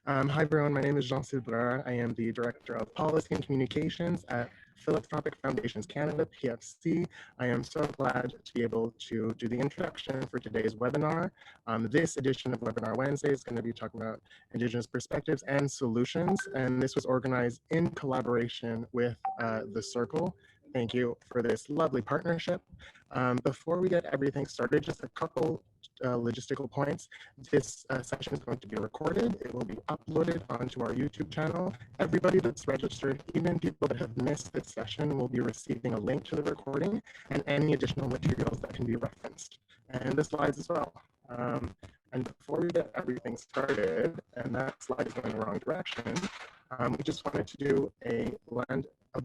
Hi everyone, my name is Jara. I am the Director of Policy and Communications at Philanthropic Foundations Canada, PFC. I am so glad to be able to do the introduction for today's webinar. This edition of Webinar Wednesday is going to be talking about Indigenous perspectives and solutions, and this was organized in collaboration with the Circle. Thank you for this lovely partnership. Before we get everything started, just a couple logistical points. This session is going to be recorded. It will be uploaded onto our YouTube channel. Everybody that's registered, even people that have missed this session, will be receiving a link to the recording and any additional materials that can be referenced, and the slides as well. And before we get everything started, and that slide is going the wrong direction, we just wanted to do a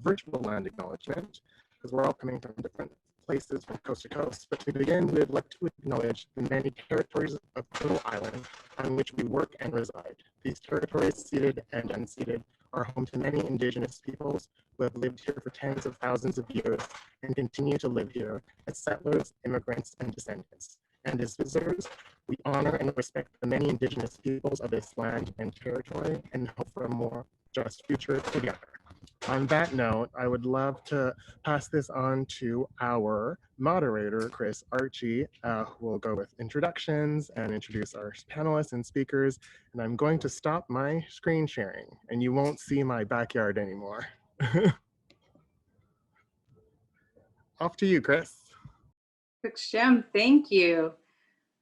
virtual land acknowledgement, because we're all coming from different places from coast to coast. But to begin, we would like to acknowledge the many territories of Canoe Island on which we work and reside. These territories, ceded and unceded, are home to many Indigenous peoples who have lived here for tens of thousands of years and continue to live here as settlers, immigrants, and descendants. And as visitors, we honor and respect the many Indigenous peoples of this land and territory and hope for a more just future together. On that note, I would love to pass this on to our moderator, Chris Archie, who will go with introductions and introduce our panelists and speakers. And I'm going to stop my screen sharing, and you won't see my backyard anymore. Off to you, Chris. Shem, thank you.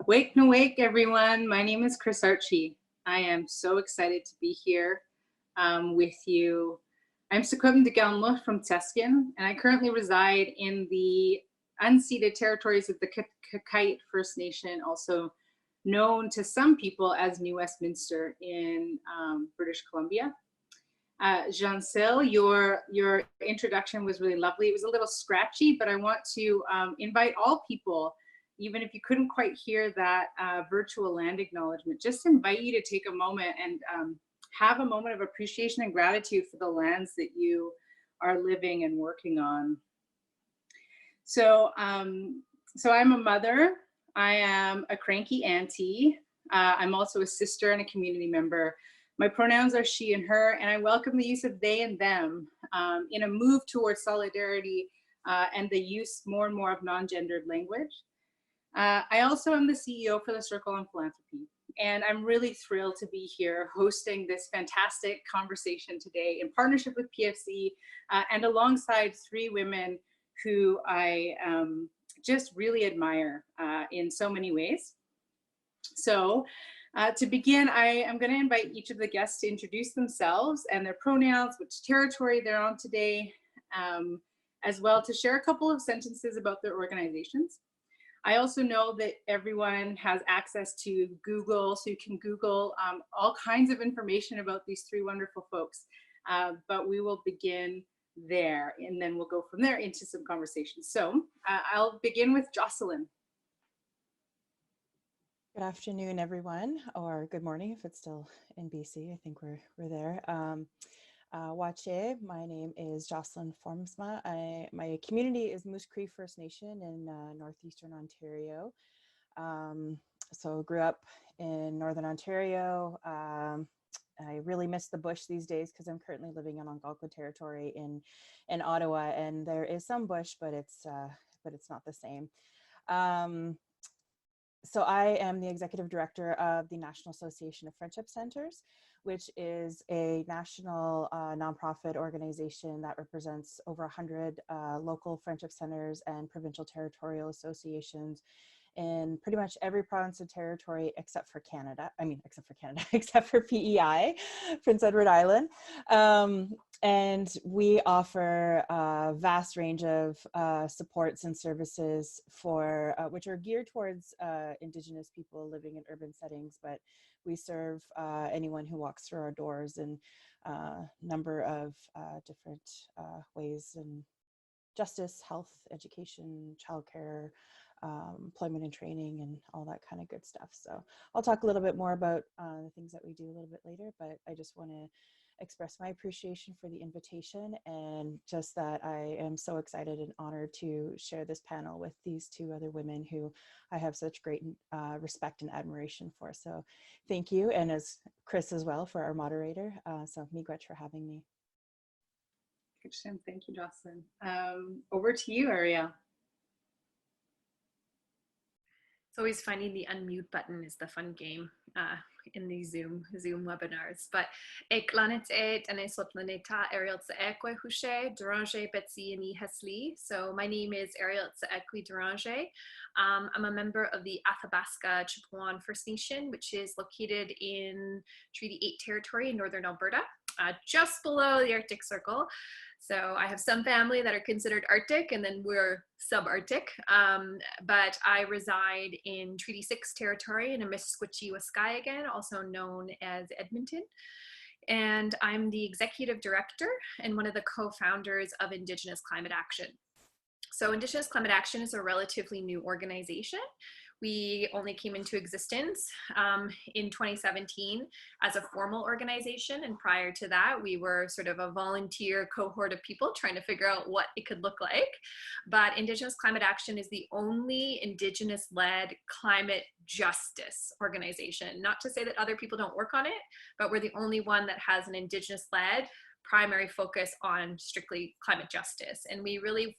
Wake no wake, everyone. My name is Chris Archie. I am so excited to be here with you. I'm Sequim de Galma from Teskin, and I currently reside in the unceded territories of the Kakite First Nation, also known to some people as New Westminster in British Columbia. Jean-Cel, your introduction was really lovely. It was a little scratchy, but I want to invite all people, even if you couldn't quite hear that virtual land acknowledgement, just invite you to take a moment and have a moment of appreciation and gratitude for the lands that you are living and working on. So, so I'm a mother. I am a cranky auntie. I'm also a sister and a community member. My pronouns are she and her, and I welcome the use of they and them in a move towards solidarity and the use more and more of non-gendered language. I also am the CEO for the Circle on Philanthropy, and I'm really thrilled to be here hosting this fantastic conversation today in partnership with PFC and alongside three women who I just really admire in so many ways. So to begin, I am going to invite each of the guests to introduce themselves and their pronouns, which territory they're on today, as well to share a couple of sentences about their organizations. I also know that everyone has access to Google, so you can Google all kinds of information about these three wonderful folks, but we will begin there, and then we'll go from there into some conversations. So I'll begin with Jocelyn. Good afternoon, everyone, or good morning if it's still in BC. I think we're there. Wache, my name is Jocelyn Formsma. My community is Moose Cree First Nation in northeastern Ontario. So grew up in Northern Ontario. I really miss the bush these days because I'm currently living in Algonquin territory in Ottawa, and there is some bush, but it's not the same. So I am the executive director of the National Association of Friendship Centers, which is a national nonprofit organization that represents over 100 local friendship centers and provincial territorial associations in pretty much every province and territory except for Canada. Except for PEI, Prince Edward Island. And we offer a vast range of supports and services for which are geared towards Indigenous people living in urban settings, but we serve anyone who walks through our doors in a number of different ways, in justice, health, education, childcare, employment and training and all that kind of good stuff. So I'll talk a little bit more about the things that we do a little bit later, but I just want to express my appreciation for the invitation, and just that I am so excited and honored to share this panel with these two other women who I have such great respect and admiration for. So thank you, and as Chris as well for our moderator. So miigwech for having me. Thank you, Jocelyn. Over to you, Ariel. It's always finding the unmute button is the fun game in these Zoom webinars. But ek lanet and planeta Ariel Tsaekwe Hushe, Deranger Betsy Ani Hesli. So my name is Ariel Tsaekwe Deranger. I'm a member of the Athabasca Chipewyan First Nation, which is located in Treaty 8 territory in northern Alberta, just below the Arctic Circle. So I have some family that are considered Arctic, and then we're subarctic. But I reside in Treaty 6 territory in Amiskwitchi-Waskahikan, also known as Edmonton. And I'm the executive director and one of the co-founders of Indigenous Climate Action. So Indigenous Climate Action is a relatively new organization. We only came into existence in 2017 as a formal organization. And prior to that, we were sort of a volunteer cohort of people trying to figure out what it could look like. But Indigenous Climate Action is the only Indigenous-led climate justice organization. Not to say that other people don't work on it, but we're the only one that has an Indigenous-led primary focus on strictly climate justice. And we really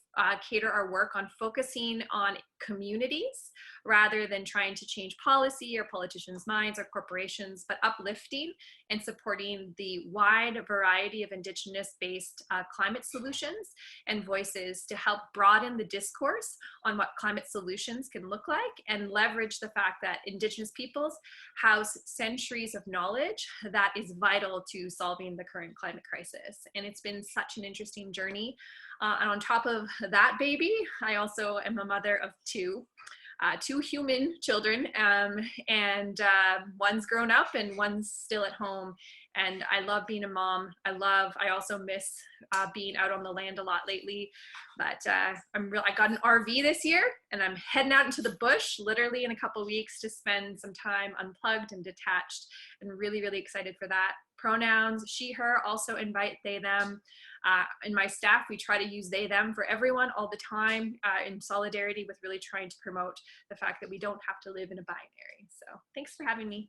cater our work on focusing on communities rather than trying to change policy or politicians' minds or corporations, but uplifting and supporting the wide variety of Indigenous-based climate solutions and voices to help broaden the discourse on what climate solutions can look like and leverage the fact that Indigenous peoples house centuries of knowledge that is vital to solving the current climate crisis. And it's been such an interesting journey. And on top of that baby, I also am a mother of two human children, and one's grown up and one's still at home. And I love being a mom. I also miss being out on the land a lot lately, but I got an RV this year and I'm heading out into the bush literally in a couple of weeks to spend some time unplugged and detached, and really, really excited for that. Pronouns, she, her, also invite they, them. In my staff, we try to use they, them for everyone all the time in solidarity with really trying to promote the fact that we don't have to live in a binary. So thanks for having me.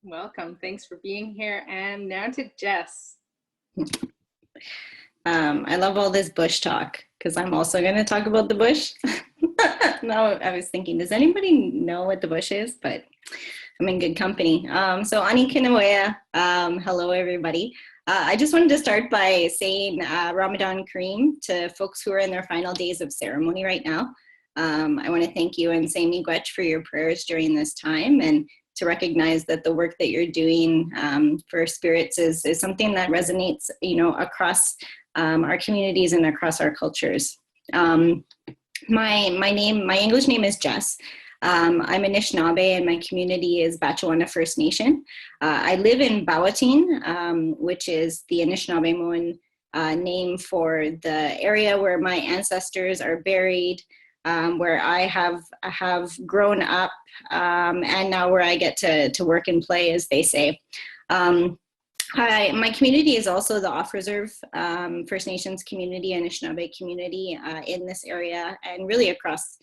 Welcome, thanks for being here. And now to Jess. I love all this bush talk because I'm also going to talk about the bush. No, I was thinking, does anybody know what the bush is? But I'm in good company. So Ani Canoe, hello everybody. I just wanted to start by saying Ramadan Kareem to folks who are in their final days of ceremony right now. I want to thank you and say miigwech for your prayers during this time, and to recognize that the work that you're doing for spirits is something that resonates, across our communities and across our cultures. My English name is Jess. I'm Anishinaabe, and my community is Batchewana First Nation. I live in Bawatine, which is the Anishinaabe name for the area where my ancestors are buried, where I have grown up, and now where I get to work and play, as they say. My community is also the off-reserve First Nations community, Anishinaabe community in this area, and really across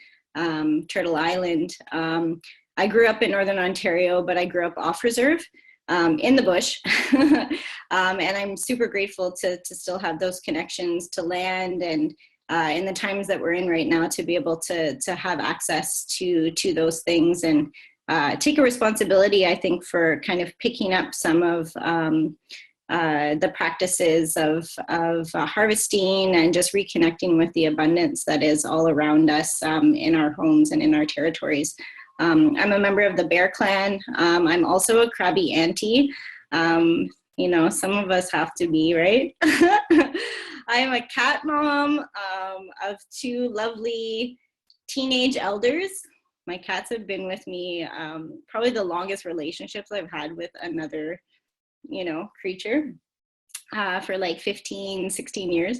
Turtle Island. I grew up in Northern Ontario, but I grew up off-reserve in the bush. And I'm super grateful to still have those connections to land, and in the times that we're in right now, to be able to have access to those things, and take a responsibility, I think, for kind of picking up some of the practices of harvesting and just reconnecting with the abundance that is all around us in our homes and in our territories. I'm a member of the Bear Clan. I'm also a crabby auntie. Some of us have to be, right? I am a cat mom of two lovely teenage elders. My cats have been with me, probably the longest relationships I've had with another creature for like 15, 16 years.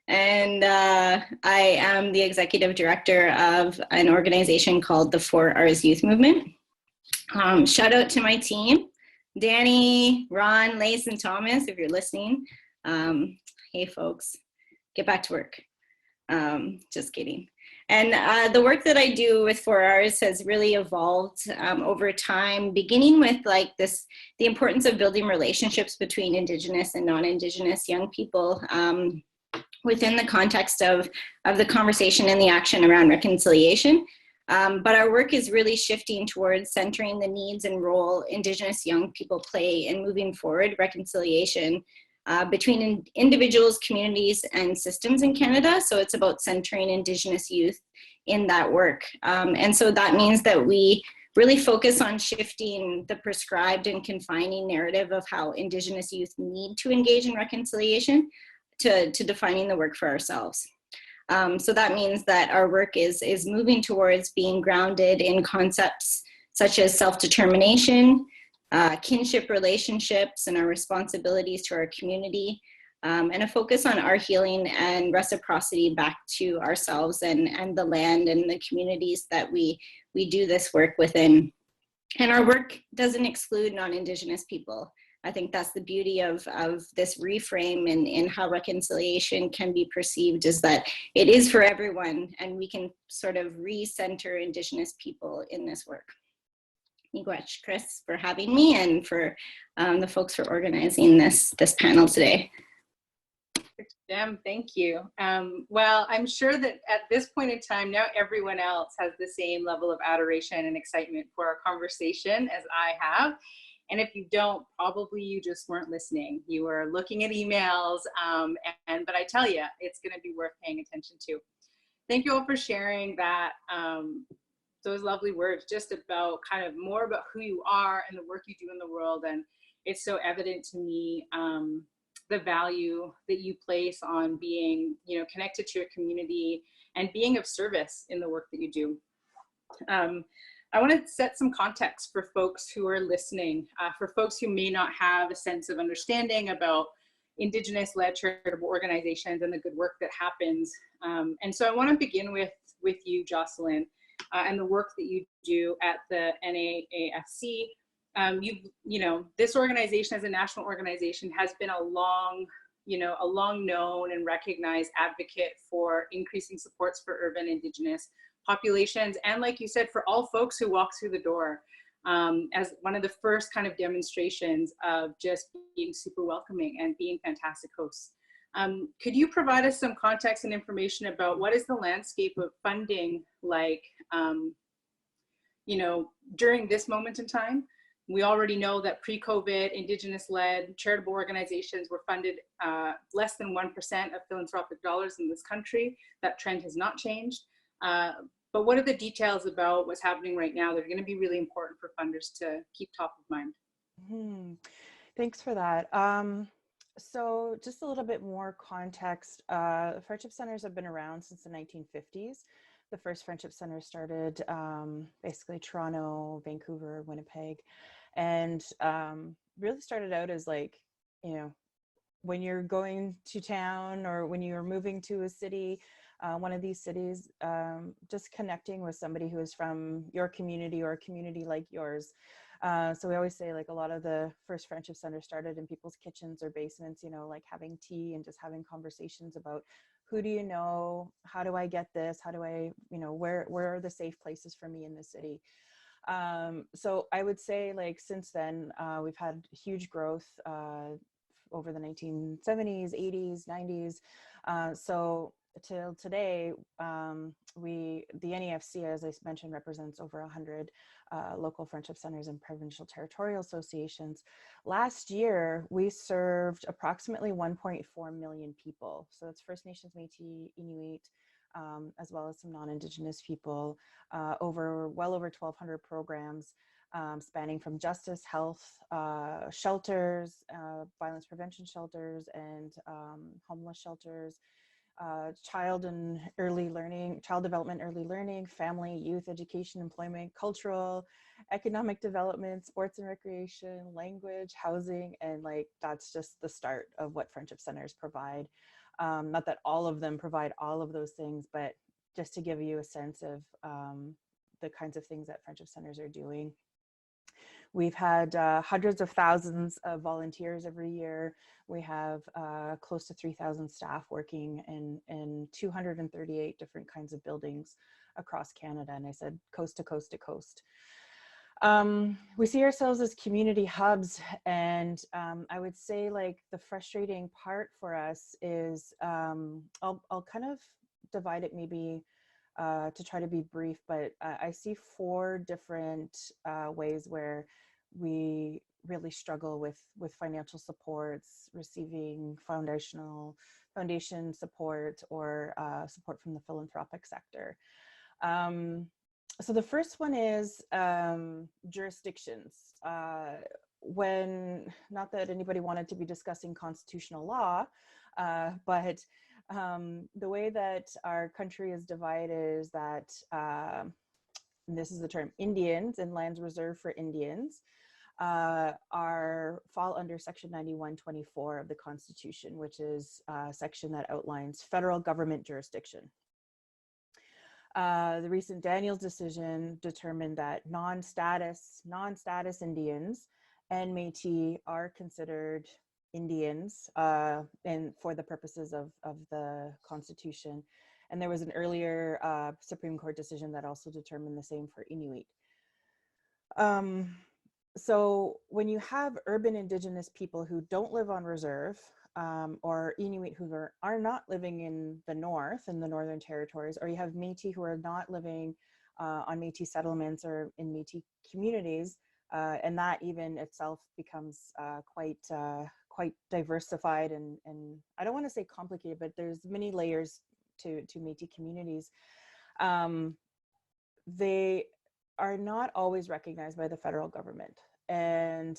and I am the executive director of an organization called the 4Rs Youth Movement. Shout out to my team, Danny, Ron, Lace, and Thomas, if you're listening. Hey folks, get back to work. Just kidding. And the work that I do with 4Rs has really evolved over time, beginning with like this, the importance of building relationships between Indigenous and non-Indigenous young people within the context of the conversation and the action around reconciliation. But our work is really shifting towards centering the needs and role Indigenous young people play in moving forward reconciliation between individuals, communities, and systems in Canada. So it's about centering Indigenous youth in that work. And so that means that we really focus on shifting the prescribed and confining narrative of how Indigenous youth need to engage in reconciliation to defining the work for ourselves. So that means that our work is moving towards being grounded in concepts such as self-determination, kinship relationships, and our responsibilities to our community, and a focus on our healing and reciprocity back to ourselves and the land and the communities that we do this work within. And our work doesn't exclude non-Indigenous people. I think that's the beauty of this reframe in how reconciliation can be perceived, is that it is for everyone, and we can sort of recenter Indigenous people in this work. Miigwech, Chris, for having me, and for the folks for organizing this panel today. Jem, thank you. Well, I'm sure that at this point in time, now everyone else has the same level of adoration and excitement for our conversation as I have. And if you don't, probably you just weren't listening. You were looking at emails, but I tell you, it's gonna be worth paying attention to. Thank you all for sharing that, those lovely words, just about kind of more about who you are and the work you do in the world. And it's so evident to me, the value that you place on being, connected to your community and being of service in the work that you do. I want to set some context for folks who are listening, for folks who may not have a sense of understanding about Indigenous-led charitable organizations and the good work that happens. And so I want to begin with you, Jocelyn, and the work that you do at the NAAFC. This organization as a national organization has been a long known and recognized advocate for increasing supports for urban Indigenous populations. And like you said, for all folks who walk through the door, as one of the first kind of demonstrations of just being super welcoming and being fantastic hosts. Could you provide us some context and information about what is the landscape of funding like, during this moment in time? We already know that pre-COVID, Indigenous-led charitable organizations were funded less than 1% of philanthropic dollars in this country. That trend has not changed. But what are the details about what's happening right now that are going to be really important for funders to keep top of mind? Thanks for that. So just a little bit more context. Friendship centers have been around since the 1950s. The first friendship center started basically Toronto, Vancouver, Winnipeg, and really started out as like, when you're going to town or when you're moving to a city, one of these cities, just connecting with somebody who is from your community or a community like yours. So we always say like a lot of the first friendship centers started in people's kitchens or basements, like having tea and just having conversations about who do you know, how do I get this, how do I, where are the safe places for me in the city. So I would say like since then, we've had huge growth over the 1970s, 80s, 90s. So till today, the NAFC, as I mentioned, represents over 100 local friendship centers and provincial territorial associations. Last year, we served approximately 1.4 million people. So that's First Nations, Métis, Inuit, as well as some non-Indigenous people, well over 1,200 programs spanning from justice, health, shelters, violence prevention shelters, and homeless shelters, child development, early learning, family, youth, education, employment, cultural, economic development, sports and recreation, language, housing, and like that's just the start of what friendship centers provide. Not that all of them provide all of those things, but just to give you a sense of the kinds of things that Friendship Centers are doing. We've had hundreds of thousands of volunteers every year. We have close to 3,000 staff working in 238 different kinds of buildings across Canada. And I said coast to coast to coast. We see ourselves as community hubs, and I would say like the frustrating part for us is I'll kind of divide it maybe to try to be brief, but I see 4 different ways where we really struggle with financial supports, receiving foundation support, or support from the philanthropic sector. So the first one is jurisdictions. When, not that anybody wanted to be discussing constitutional law, but the way that our country is divided is that, and this is the term, Indians and lands reserved for Indians fall under Section 9124 of the Constitution, which is a section that outlines federal government jurisdiction. The recent Daniels decision determined that non-status Indians and Métis are considered Indians and for the purposes of the Constitution. And there was an earlier Supreme Court decision that also determined the same for Inuit. So when you have urban Indigenous people who don't live on reserve, or Inuit who are not living in the north, in the Northern Territories, or you have Métis who are not living on Métis settlements or in Métis communities, and that even itself becomes quite diversified and I don't want to say complicated, but there's many layers to Métis communities. They are not always recognized by the federal government, and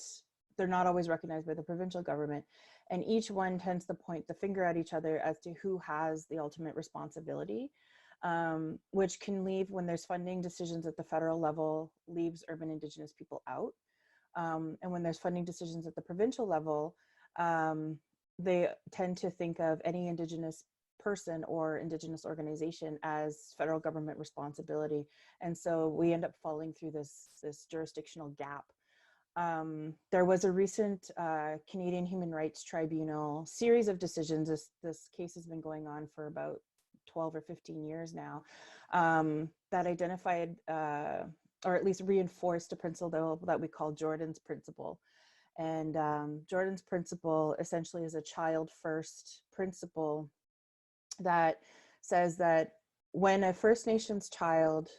they're not always recognized by the provincial government. And each one tends to point the finger at each other as to who has the ultimate responsibility, which can leave, when there's funding decisions at the federal level, leaves urban Indigenous people out. And when there's funding decisions at the provincial level, they tend to think of any Indigenous person or Indigenous organization as federal government responsibility. And so we end up falling through this jurisdictional gap. There was a recent Canadian Human Rights Tribunal series of decisions. This case has been going on for about 12 or 15 years now, that identified or at least reinforced a principle that we call Jordan's principle. And Jordan's principle essentially is a child first principle that says that when a First Nations child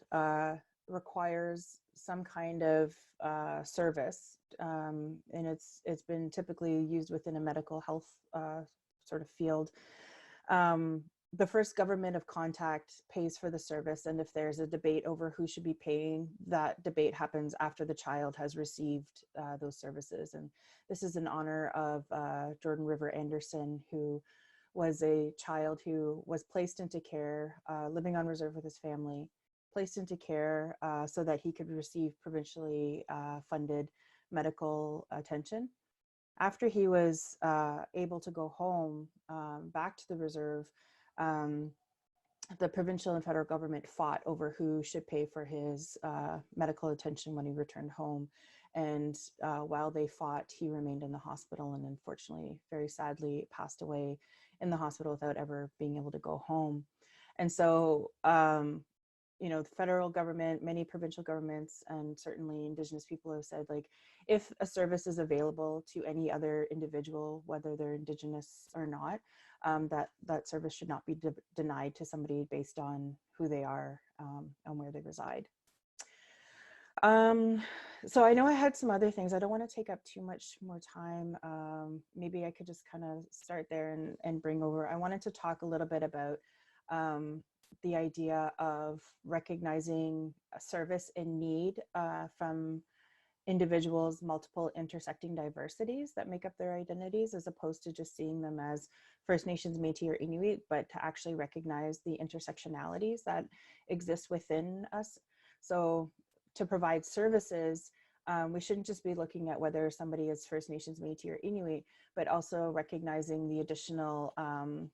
requires some kind of service, and it's been typically used within a medical health sort of field, the first government of contact pays for the service, and if there's a debate over who should be paying, that debate happens after the child has received those services. And this is in honor of Jordan River Anderson, who was a child who was placed into care, living on reserve with his family, placed into care so that he could receive provincially funded medical attention. After he was able to go home, back to the reserve, the provincial and federal government fought over who should pay for his medical attention when he returned home. And while they fought, he remained in the hospital and unfortunately, very sadly, passed away in the hospital without ever being able to go home. And so, you know, the federal government, many provincial governments, and certainly Indigenous people have said, like, if a service is available to any other individual, whether they're Indigenous or not, that service should not be denied to somebody based on who they are and where they reside. So I know I had some other things. I don't want to take up too much more time. Maybe I could just kind of start there and bring over. I wanted to talk a little bit about the idea of recognizing a service in need from individuals' multiple intersecting diversities that make up their identities, as opposed to just seeing them as First Nations, Métis, or Inuit, but to actually recognize the intersectionalities that exist within us. So to provide services, We shouldn't just be looking at whether somebody is First Nations, Métis, or Inuit, but also recognizing the additional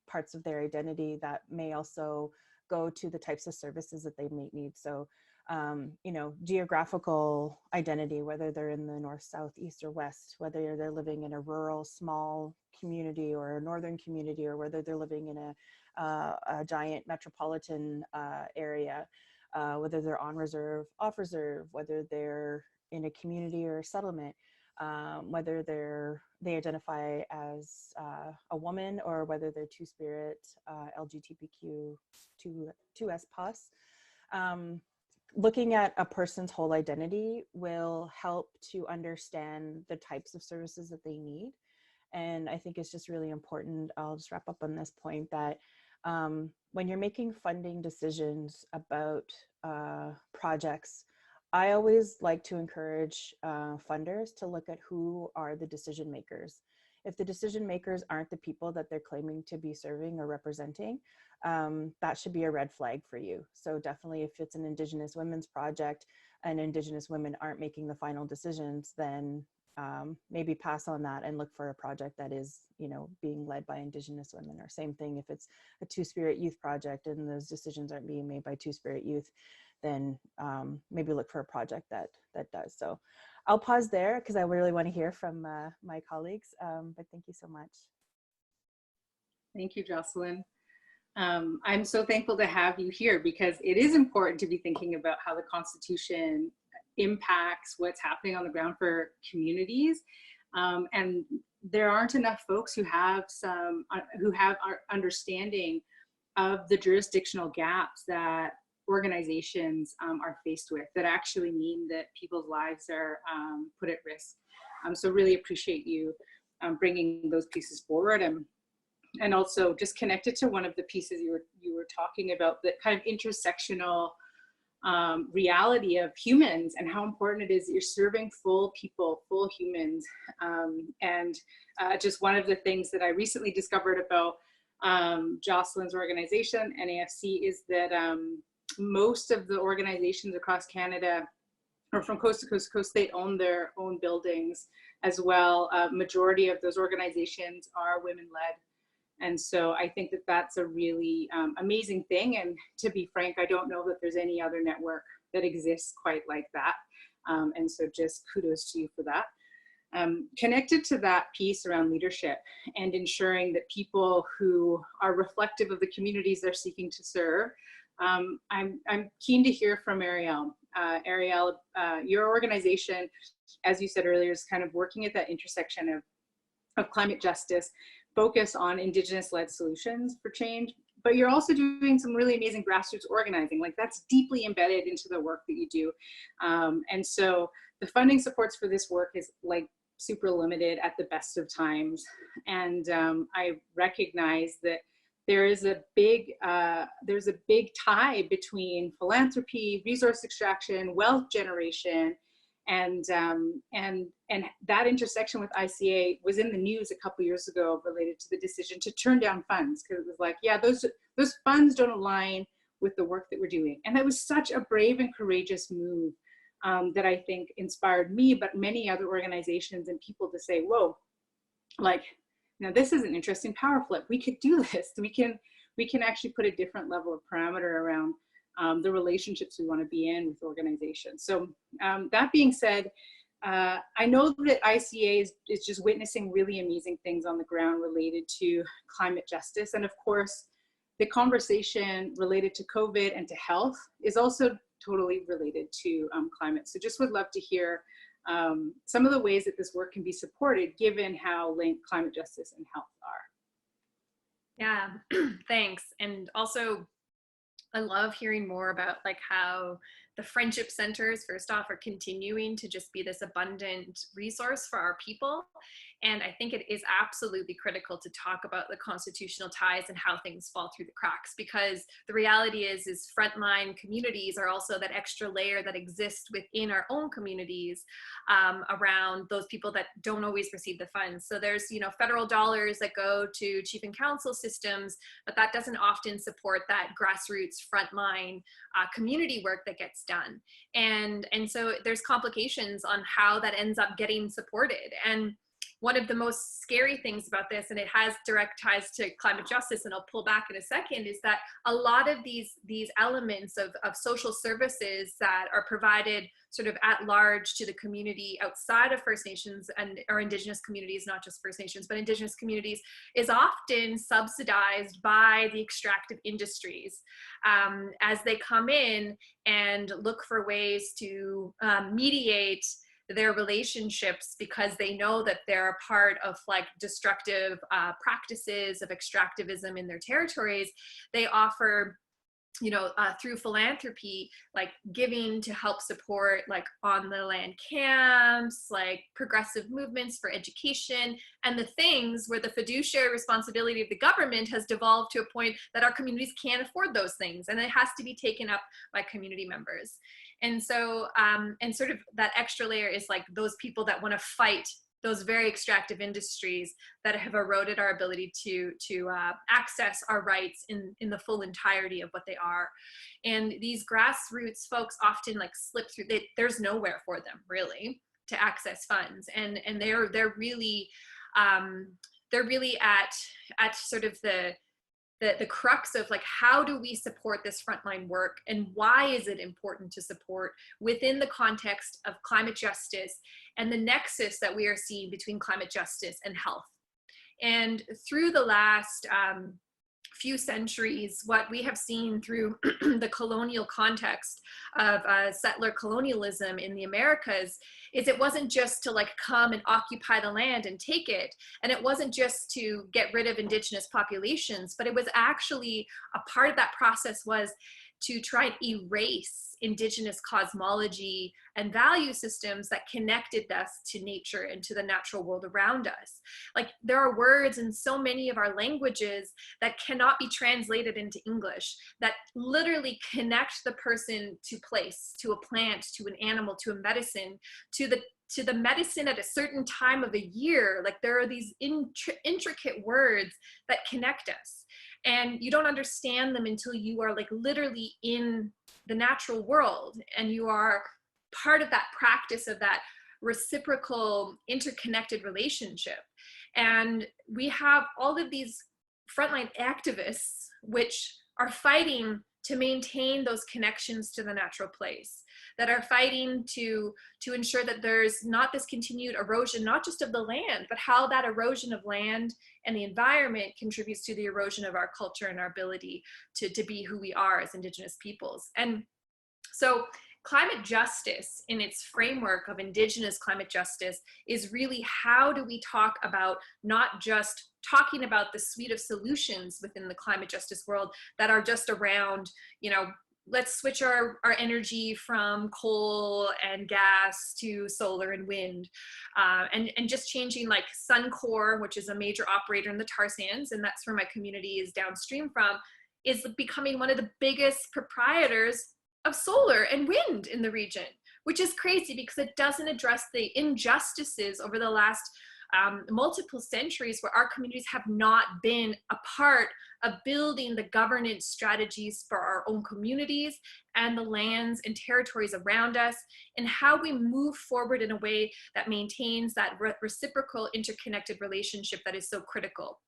parts of their identity that may also go to the types of services that they may need. So, you know, geographical identity, whether they're in the north, south, east, or west, whether they're living in a rural, small community or a northern community, or whether they're living in a giant metropolitan area, whether they're on reserve, off reserve, whether they're in a community or a settlement, whether they identify as a woman, or whether they're two-spirit, LGBTQ, 2S+. Looking at a person's whole identity will help to understand the types of services that they need. And I think it's just really important, I'll just wrap up on this point, that when you're making funding decisions about projects, I always like to encourage funders to look at who are the decision makers. If the decision makers aren't the people that they're claiming to be serving or representing, that should be a red flag for you. So definitely, if it's an Indigenous women's project and Indigenous women aren't making the final decisions, then maybe pass on that and look for a project that is, you know, being led by Indigenous women. Or same thing, if it's a Two-Spirit youth project and those decisions aren't being made by Two-Spirit youth, then maybe look for a project that does. So I'll pause there because I really want to hear from my colleagues, but thank you so much. Thank you, Jocelyn. I'm so thankful to have you here, because it is important to be thinking about how the Constitution impacts what's happening on the ground for communities. And there aren't enough folks who have our understanding of the jurisdictional gaps that organizations are faced with, that actually mean that people's lives are put at risk. So really appreciate you bringing those pieces forward, and also just connected to one of the pieces you were talking about, that kind of intersectional reality of humans, and how important it is that you're serving full people, full humans. And just one of the things that I recently discovered about Jocelyn's organization, NAFC, is that most of the organizations across Canada, or from coast to coast to coast, they own their own buildings as well. Majority of those organizations are women-led. And so I think that that's a really amazing thing. And to be frank, I don't know that there's any other network that exists quite like that. And so just kudos to you for that. Connected to that piece around leadership and ensuring that people who are reflective of the communities they're seeking to serve, I'm keen to hear from Ariel. Ariel, your organization, as you said earlier, is kind of working at that intersection of climate justice, focus on Indigenous-led solutions for change, but you're also doing some really amazing grassroots organizing. Like, that's deeply embedded into the work that you do. And so the funding supports for this work is like super limited at the best of times. And I recognize that there is a big tie between philanthropy, resource extraction, wealth generation, and that intersection with ICA was in the news a couple years ago, related to the decision to turn down funds, because it was like, yeah, those funds don't align with the work that we're doing. And that was such a brave and courageous move that I think inspired me, but many other organizations and people, to say, whoa, like, now this is an interesting power flip. We could do this. We can actually put a different level of parameter around the relationships we want to be in with organizations. So that being said, I know that ICA is just witnessing really amazing things on the ground related to climate justice. And of course, the conversation related to COVID and to health is also totally related to climate. So just would love to hear some of the ways that this work can be supported, given how linked climate justice and health are. Yeah, thanks. And also, I love hearing more about like how the friendship centers, first off, are continuing to just be this abundant resource for our people. And I think it is absolutely critical to talk about the constitutional ties and how things fall through the cracks, because the reality is frontline communities are also that extra layer that exists within our own communities around those people that don't always receive the funds. So there's, you know, federal dollars that go to chief and council systems, but that doesn't often support that grassroots frontline community work that gets done. And so there's complications on how that ends up getting supported. And one of the most scary things about this, and it has direct ties to climate justice, and I'll pull back in a second, is that a lot of these elements of social services that are provided sort of at large to the community outside of First Nations or Indigenous communities, not just First Nations, but Indigenous communities, is often subsidized by the extractive industries as they come in and look for ways to mediate their relationships, because they know that they're a part of like destructive practices of extractivism in their territories. They offer, you know, through philanthropy, like giving to help support like on the land camps, like progressive movements for education, and the things where the fiduciary responsibility of the government has devolved to a point that our communities can't afford those things, and it has to be taken up by community members. And so, and sort of that extra layer is like those people that want to fight those very extractive industries that have eroded our ability to access our rights in the full entirety of what they are. And these grassroots folks often like slip through, there's nowhere for them really to access funds. And they're really at sort of the crux of like, how do we support this frontline work, and why is it important to support within the context of climate justice and the nexus that we are seeing between climate justice and health. And through the last few centuries, what we have seen through the colonial context of settler colonialism in the Americas is it wasn't just to like come and occupy the land and take it, and it wasn't just to get rid of Indigenous populations, but it was actually a part of that process was to try and erase Indigenous cosmology and value systems that connected us to nature and to the natural world around us. Like there are words in so many of our languages that cannot be translated into English, that literally connect the person to place, to a plant, to an animal, to a medicine, to the medicine at a certain time of the year. Like there are these intricate words that connect us. And you don't understand them until you are like literally in the natural world and you are part of that practice of that reciprocal interconnected relationship. And we have all of these frontline activists which are fighting to maintain those connections to the natural place, that are fighting to ensure that there's not this continued erosion, not just of the land, but how that erosion of land and the environment contributes to the erosion of our culture and our ability to be who we are as Indigenous peoples. And so climate justice in its framework of Indigenous climate justice is really how do we talk about not just talking about the suite of solutions within the climate justice world that are just around, you know, let's switch our energy from coal and gas to solar and wind, and just changing like Suncor, which is a major operator in the tar sands, and that's where my community is downstream from, is becoming one of the biggest proprietors of solar and wind in the region, which is crazy because it doesn't address the injustices over the last multiple centuries where our communities have not been a part of building the governance strategies for our own communities and the lands and territories around us, and how we move forward in a way that maintains that reciprocal interconnected relationship that is so critical.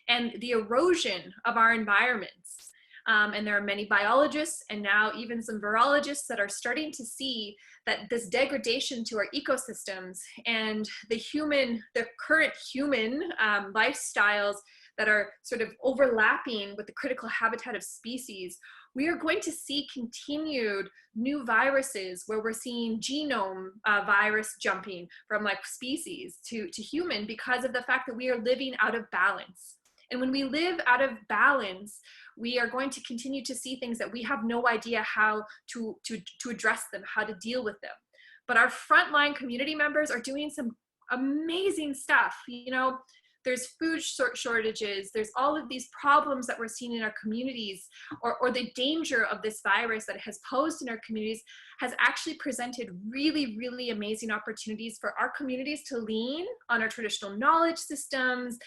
And the erosion of our environments, and there are many biologists and now even some virologists that are starting to see that this degradation to our ecosystems and the current human lifestyles that are sort of overlapping with the critical habitat of species, we are going to see continued new viruses where we're seeing genome virus jumping from like species to human because of the fact that we are living out of balance. And when we live out of balance, we are going to continue to see things that we have no idea how to address them, how to deal with them. But our frontline community members are doing some amazing stuff. You know, there's food shortages, there's all of these problems that we're seeing in our communities, or the danger of this virus that it has posed in our communities has actually presented really, really amazing opportunities for our communities to lean on our traditional knowledge systems,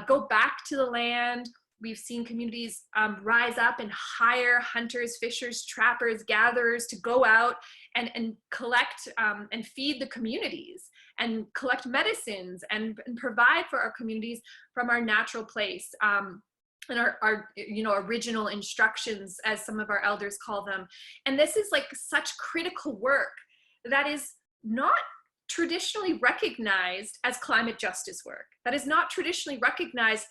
go back to the land. We've seen communities rise up and hire hunters, fishers, trappers, gatherers to go out and collect and feed the communities and collect medicines and provide for our communities from our natural place. And our you know, original instructions, as some of our elders call them. And this is like such critical work that is not traditionally recognized as climate justice work, that is not traditionally recognized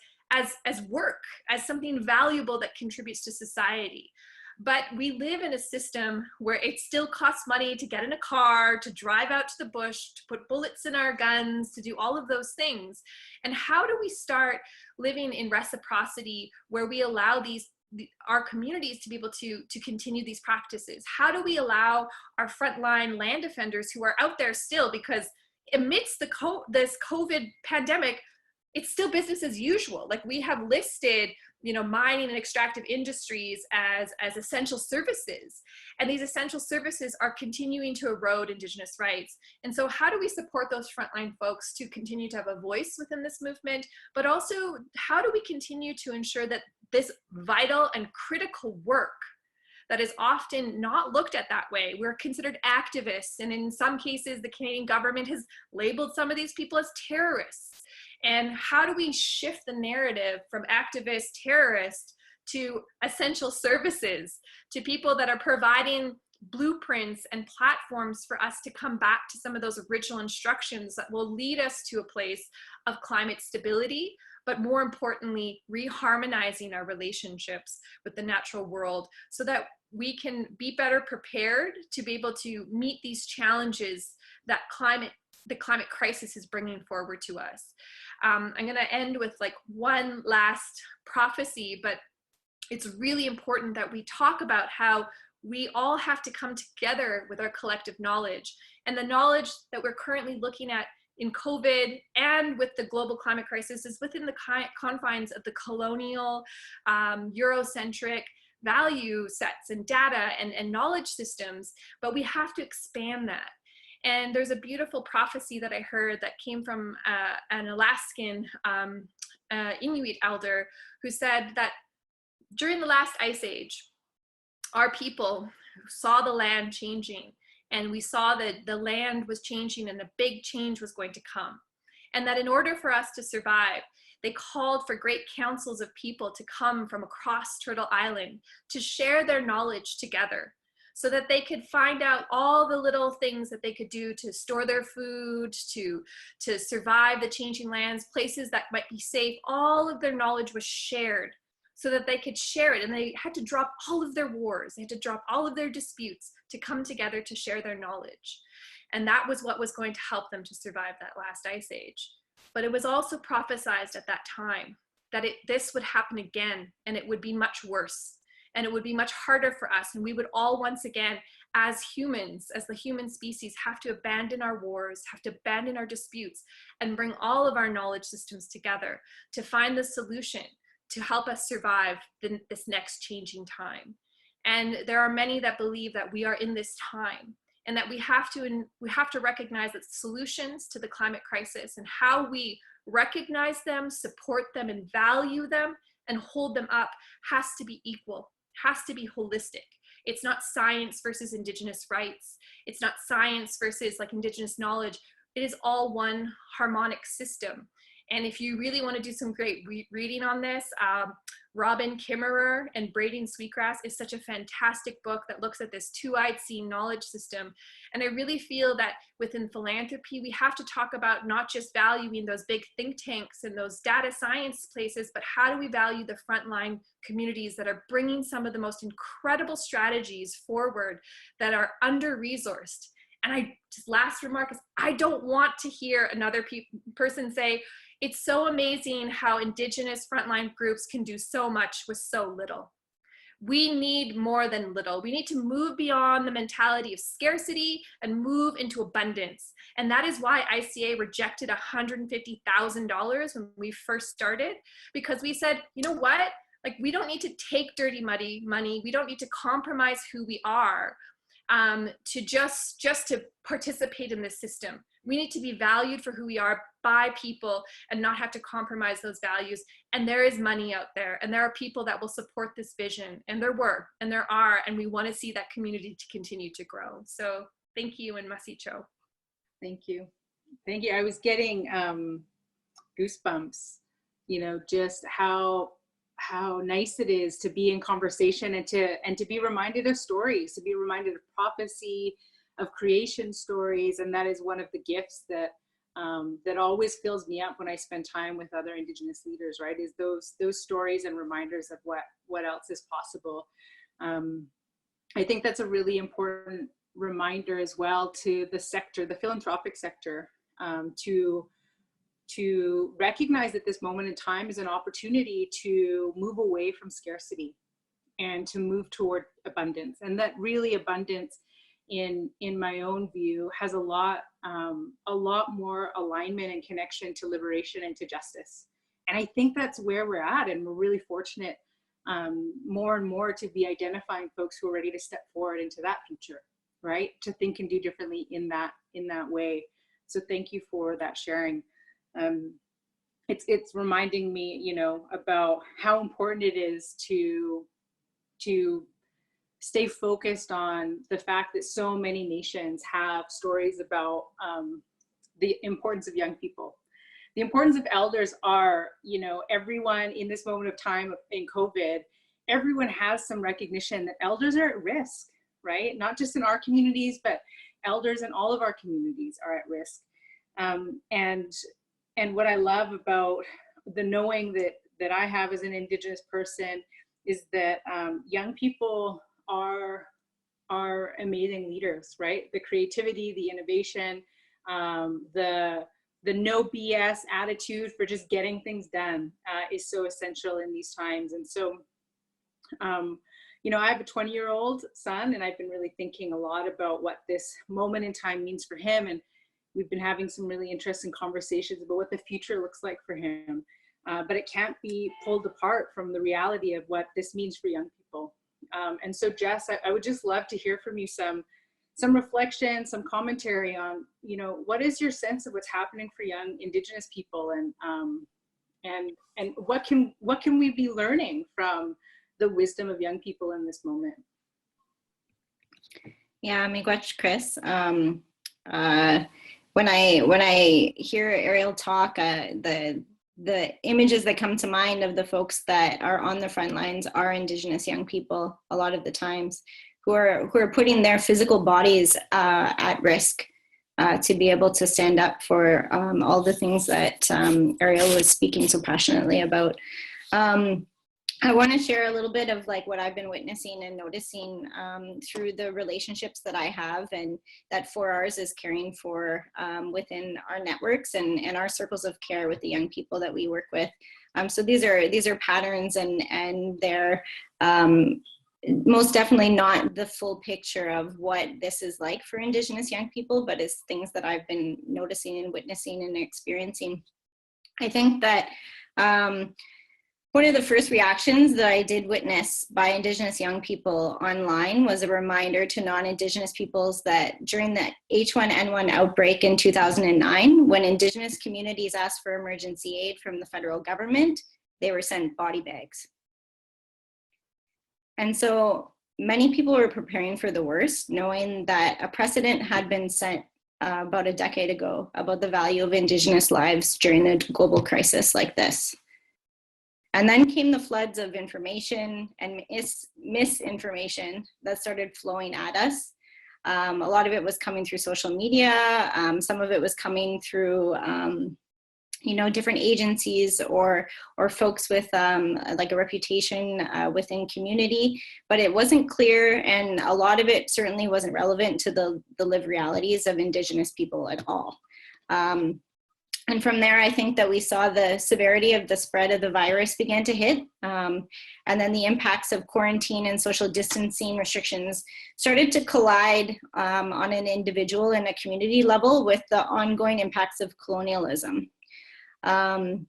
as work, as something valuable that contributes to society. But we live in a system where it still costs money to get in a car, to drive out to the bush, to put bullets in our guns, to do all of those things. And how do we start living in reciprocity where we allow our communities to be able to continue these practices? How do we allow our frontline land defenders who are out there still, because amidst this COVID pandemic, it's still business as usual. Like, we have listed, you know, mining and extractive industries as essential services. And these essential services are continuing to erode Indigenous rights. And so how do we support those frontline folks to continue to have a voice within this movement? But also, how do we continue to ensure that this vital and critical work that is often not looked at that way, we're considered activists, and in some cases, the Canadian government has labeled some of these people as terrorists. And how do we shift the narrative from activist, terrorist to essential services, to people that are providing blueprints and platforms for us to come back to some of those original instructions that will lead us to a place of climate stability, but more importantly, reharmonizing our relationships with the natural world so that we can be better prepared to be able to meet these challenges that the climate crisis is bringing forward to us. I'm going to end with like one last prophecy, but it's really important that we talk about how we all have to come together with our collective knowledge, and the knowledge that we're currently looking at in COVID and with the global climate crisis is within the confines of the colonial, Eurocentric value sets and data and knowledge systems, but we have to expand that. And there's a beautiful prophecy that I heard that came from an Alaskan Inuit elder who said that during the last ice age, our people saw the land changing, and we saw that the land was changing and a big change was going to come. And that in order for us to survive, they called for great councils of people to come from across Turtle Island to share their knowledge together, so that they could find out all the little things that they could do to store their food, to survive the changing lands, places that might be safe. All of their knowledge was shared so that they could share it. And they had to drop all of their wars. They had to drop all of their disputes to come together to share their knowledge. And that was what was going to help them to survive that last ice age. But it was also prophesized at that time that this would happen again, and it would be much worse. And it would be much harder for us. And we would all once again, as humans, as the human species, have to abandon our wars, have to abandon our disputes, and bring all of our knowledge systems together to find the solution to help us survive this next changing time. And there are many that believe that we are in this time, and that we have to recognize that solutions to the climate crisis and how we recognize them, support them, and value them, and hold them up has to be equal. Has to be holistic. It's not science versus Indigenous rights. It's not science versus like Indigenous knowledge. It is all one harmonic system. And if you really want to do some great reading on this, Robin Kimmerer and Braiding Sweetgrass is such a fantastic book that looks at this two-eyed seeing knowledge system. And I really feel that within philanthropy, we have to talk about not just valuing those big think tanks and those data science places, but how do we value the frontline communities that are bringing some of the most incredible strategies forward that are under-resourced. And last remark is, I don't want to hear another person say, it's so amazing how Indigenous frontline groups can do so much with so little. We need more than little. We need to move beyond the mentality of scarcity and move into abundance. And that is why ICA rejected $150,000 when we first started, because we said, you know what? Like, we don't need to take dirty money. We don't need to compromise who we are to just to participate in this system. We need to be valued for who we are by people and not have to compromise those values. And there is money out there, and there are people that will support this vision, and there were, and there are, and we want to see that community to continue to grow. So thank you, and masicho. Thank you. Thank you. I was getting goosebumps, you know, just how nice it is to be in conversation and to be reminded of stories, to be reminded of prophecy, of creation stories. And that is one of the gifts that that always fills me up when I spend time with other Indigenous leaders, right? Is those stories and reminders of what else is possible. I think that's a really important reminder as well to the sector, the philanthropic sector, to recognize that this moment in time is an opportunity to move away from scarcity and to move toward abundance. And that really abundance, in my own view, has a lot more alignment and connection to liberation and to justice. And I think that's where we're at, and we're really fortunate more and more to be identifying folks who are ready to step forward into that future, right? To think and do differently in that way. So thank you for that sharing. It's reminding me, you know, about how important it is to stay focused on the fact that so many nations have stories about the importance of young people. The importance of elders are, you know, everyone in this moment of time in COVID, everyone has some recognition that elders are at risk, right? Not just in our communities, but elders in all of our communities are at risk. And what I love about the knowing that I have as an Indigenous person is that young people are amazing leaders, right? The creativity, the innovation, the no BS attitude for just getting things done is so essential in these times. And so, you know, I have a 20-year-old son, and I've been really thinking a lot about what this moment in time means for him. And we've been having some really interesting conversations about what the future looks like for him. But it can't be pulled apart from the reality of what this means for young people. And so, Jess, I would just love to hear from you some reflection, some commentary on, you know, what is your sense of what's happening for young Indigenous people, and what can we be learning from the wisdom of young people in this moment? Yeah, miigwech, Chris. When I hear Ariel talk, the images that come to mind of the folks that are on the front lines are Indigenous young people a lot of the times, who are putting their physical bodies at risk to be able to stand up for all the things that Ariel was speaking so passionately about. I want to share a little bit of like what I've been witnessing and noticing through the relationships that I have, and that 4Rs is caring for within our networks and our circles of care with the young people that we work with. So these are patterns, and they're most definitely not the full picture of what this is like for Indigenous young people, but it's things that I've been noticing and witnessing and experiencing. I think that one of the first reactions that I did witness by Indigenous young people online was a reminder to non-Indigenous peoples that during the H1N1 outbreak in 2009, when Indigenous communities asked for emergency aid from the federal government, they were sent body bags. And so many people were preparing for the worst, knowing that a precedent had been set about a decade ago about the value of Indigenous lives during a global crisis like this. And then came the floods of information and misinformation that started flowing at us. A lot of it was coming through social media. Some of it was coming through, you know, different agencies or folks with like a reputation within community, but it wasn't clear, and a lot of it certainly wasn't relevant to the lived realities of Indigenous people at all. And from there, I think that we saw the severity of the spread of the virus began to hit. And then the impacts of quarantine and social distancing restrictions started to collide on an individual and a community level with the ongoing impacts of colonialism. And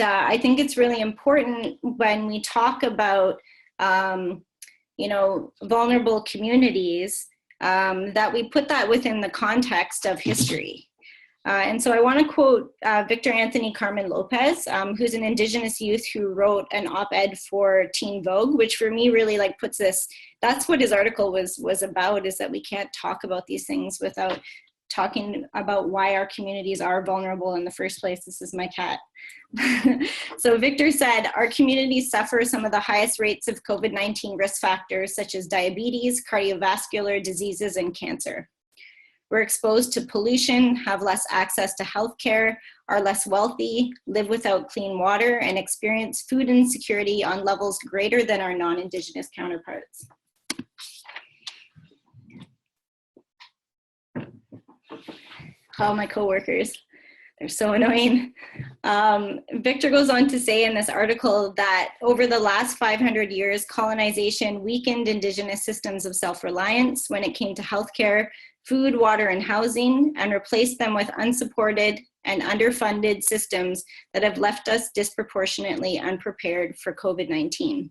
I think it's really important when we talk about, you know, vulnerable communities, that we put that within the context of history. And so I want to quote Victor Anthony Carmen Lopez, who's an Indigenous youth who wrote an op-ed for Teen Vogue, which for me really like puts this, that's what his article was about, is that we can't talk about these things without talking about why our communities are vulnerable in the first place. This is my cat. So Victor said, our communities suffer some of the highest rates of COVID-19 risk factors, such as diabetes, cardiovascular diseases, and cancer. We're exposed to pollution, have less access to healthcare, are less wealthy, live without clean water, and experience food insecurity on levels greater than our non-Indigenous counterparts. Oh, my coworkers, they're so annoying. Victor goes on to say in this article that over the last 500 years, colonization weakened Indigenous systems of self-reliance when it came to healthcare, food, water, and housing, and replaced them with unsupported and underfunded systems that have left us disproportionately unprepared for COVID-19.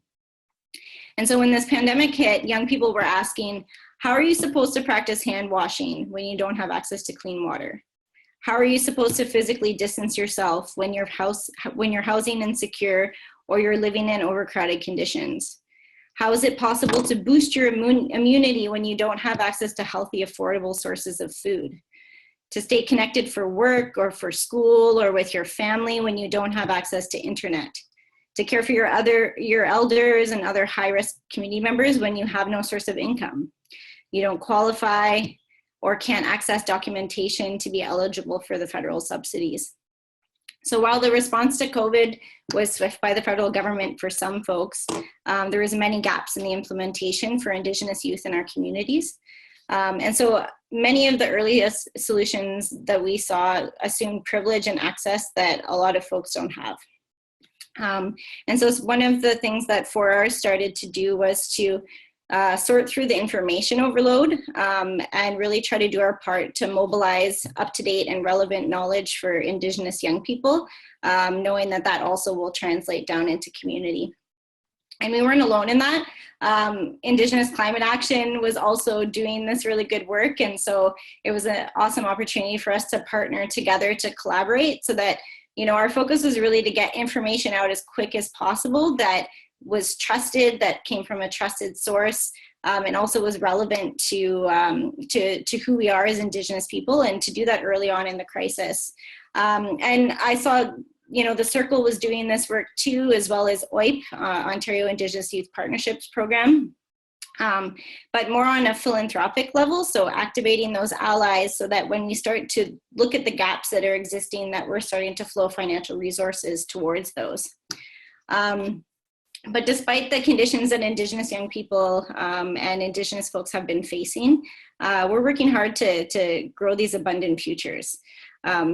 And so when this pandemic hit, young people were asking, how are you supposed to practice hand washing when you don't have access to clean water? How are you supposed to physically distance yourself when you're housing insecure or you're living in overcrowded conditions? How is it possible to boost your immunity when you don't have access to healthy, affordable sources of food? To stay connected for work or for school or with your family when you don't have access to internet? To care for your elders and other high-risk community members when you have no source of income? You don't qualify or can't access documentation to be eligible for the federal subsidies. So while the response to COVID was swift by the federal government for some folks, there was many gaps in the implementation for Indigenous youth in our communities. And so many of the earliest solutions that we saw assumed privilege and access that a lot of folks don't have. And so one of the things that 4R started to do was to sort through the information overload and really try to do our part to mobilize up-to-date and relevant knowledge for Indigenous young people, knowing that that also will translate down into community. And we weren't alone in that. Indigenous Climate Action was also doing this really good work, and so it was an awesome opportunity for us to partner together to collaborate so that, you know, our focus was really to get information out as quick as possible that was trusted, that came from a trusted source, and also was relevant to who we are as Indigenous people, and to do that early on in the crisis. And I saw, you know, the Circle was doing this work too, as well as OIYPP, Ontario Indigenous Youth Partnerships Program, but more on a philanthropic level, so activating those allies so that when we start to look at the gaps that are existing, that we're starting to flow financial resources towards those. But despite the conditions that Indigenous young people and Indigenous folks have been facing, we're working hard to grow these abundant futures.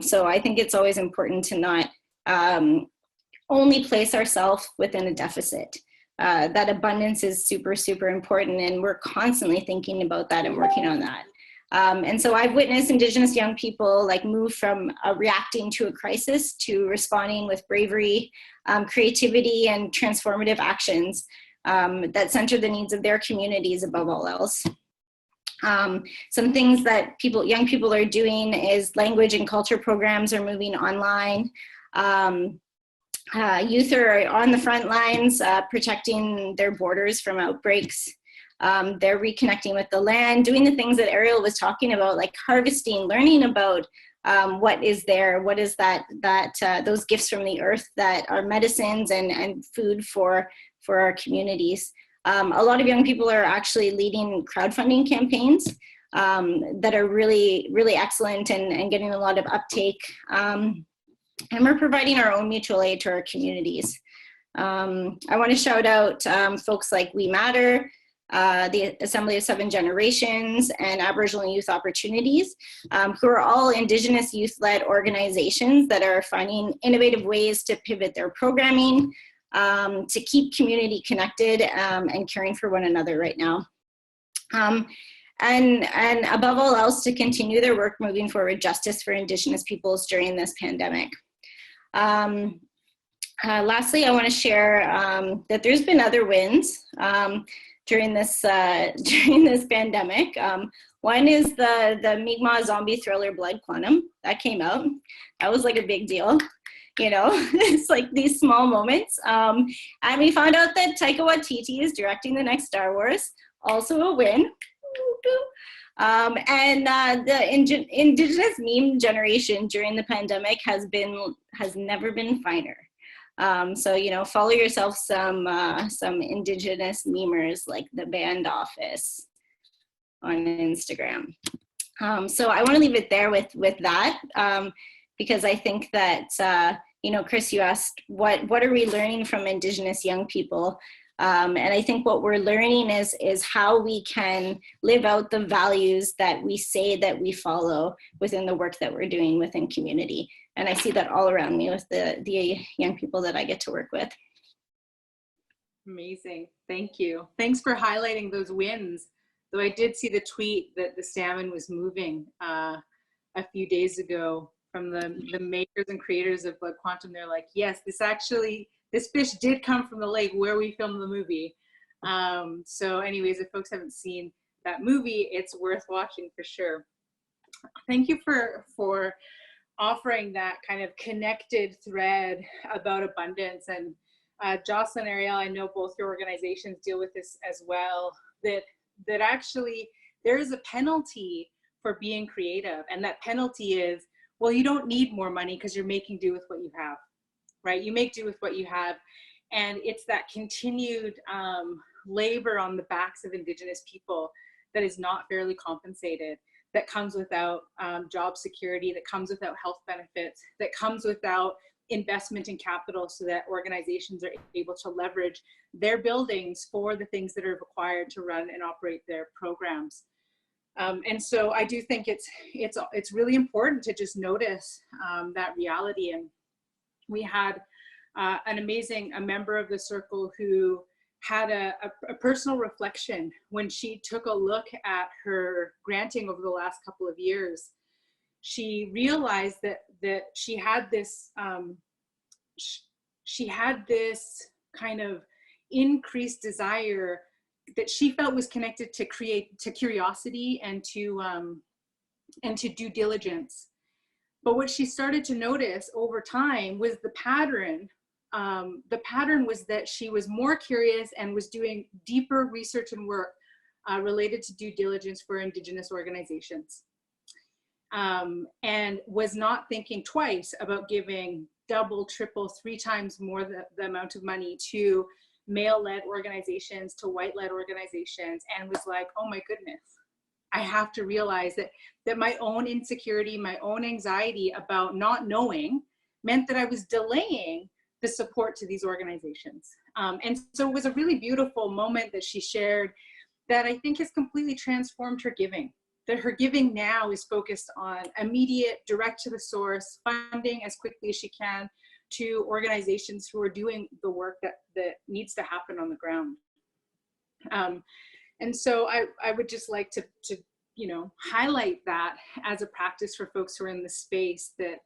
So I think it's always important to not only place ourselves within a deficit. That abundance is super, super important, and we're constantly thinking about that and working on that. And so I've witnessed Indigenous young people like move from reacting to a crisis to responding with bravery, creativity, and transformative actions that center the needs of their communities above all else. Some things that young people are doing is language and culture programs are moving online. Youth are on the front lines protecting their borders from outbreaks. They're reconnecting with the land, doing the things that Ariel was talking about, like harvesting, learning about what is there, what is those gifts from the earth that are medicines and food for our communities. A lot of young people are actually leading crowdfunding campaigns that are really, really excellent and getting a lot of uptake. And we're providing our own mutual aid to our communities. I want to shout out folks like We Matter, the Assembly of Seven Generations, and Aboriginal Youth Opportunities, who are all Indigenous youth-led organizations that are finding innovative ways to pivot their programming, to keep community connected and caring for one another right now. And above all else, to continue their work moving forward justice for Indigenous peoples during this pandemic. Lastly, I want to share that there's been other wins during this pandemic. One is the Mi'kmaq zombie thriller Blood Quantum that came out. That was like a big deal. You know, it's like these small moments. And we found out that Taika Waititi is directing the next Star Wars, also a win. The Indigenous meme generation during the pandemic has never been finer. So, you know, follow yourself some Indigenous memers like the Band Office on Instagram. So I want to leave it there with that, because I think that, you know, Chris, you asked what are we learning from Indigenous young people? And I think what we're learning is how we can live out the values that we say that we follow within the work that we're doing within community. And I see that all around me with the young people that I get to work with. Amazing, thank you. Thanks for highlighting those wins. Though I did see the tweet that the salmon was moving a few days ago from the makers and creators of Blood Quantum. They're like, yes, this fish did come from the lake where we filmed the movie. So anyways, if folks haven't seen that movie, it's worth watching for sure. Thank you for offering that kind of connected thread about abundance. And Jocelyn, Ariel, I know both your organizations deal with this as well, that actually there is a penalty for being creative. And that penalty is, well, you don't need more money because you're making do with what you have. Right? You make do with what you have. And it's that continued labor on the backs of Indigenous people that is not fairly compensated, that comes without job security, that comes without health benefits, that comes without investment in capital so that organizations are able to leverage their buildings for the things that are required to run and operate their programs. And so I do think it's really important to just notice that reality. And we had a member of the circle who had a personal reflection when she took a look at her granting over the last couple of years. She realized that she had this kind of increased desire that she felt was connected to curiosity and to due diligence. But what she started to notice over time was the pattern. The pattern was that she was more curious and was doing deeper research and work related to due diligence for Indigenous organizations, and was not thinking twice about giving double, triple, 3 times more the amount of money to male-led organizations, to white-led organizations, and was like, oh my goodness, I have to realize that my own insecurity, my own anxiety about not knowing meant that I was delaying the support to these organizations. And so it was a really beautiful moment that she shared that I think has completely transformed her giving. That her giving now is focused on immediate, direct to the source, funding as quickly as she can to organizations who are doing the work that needs to happen on the ground. And so I would just like to highlight that as a practice for folks who are in the space, that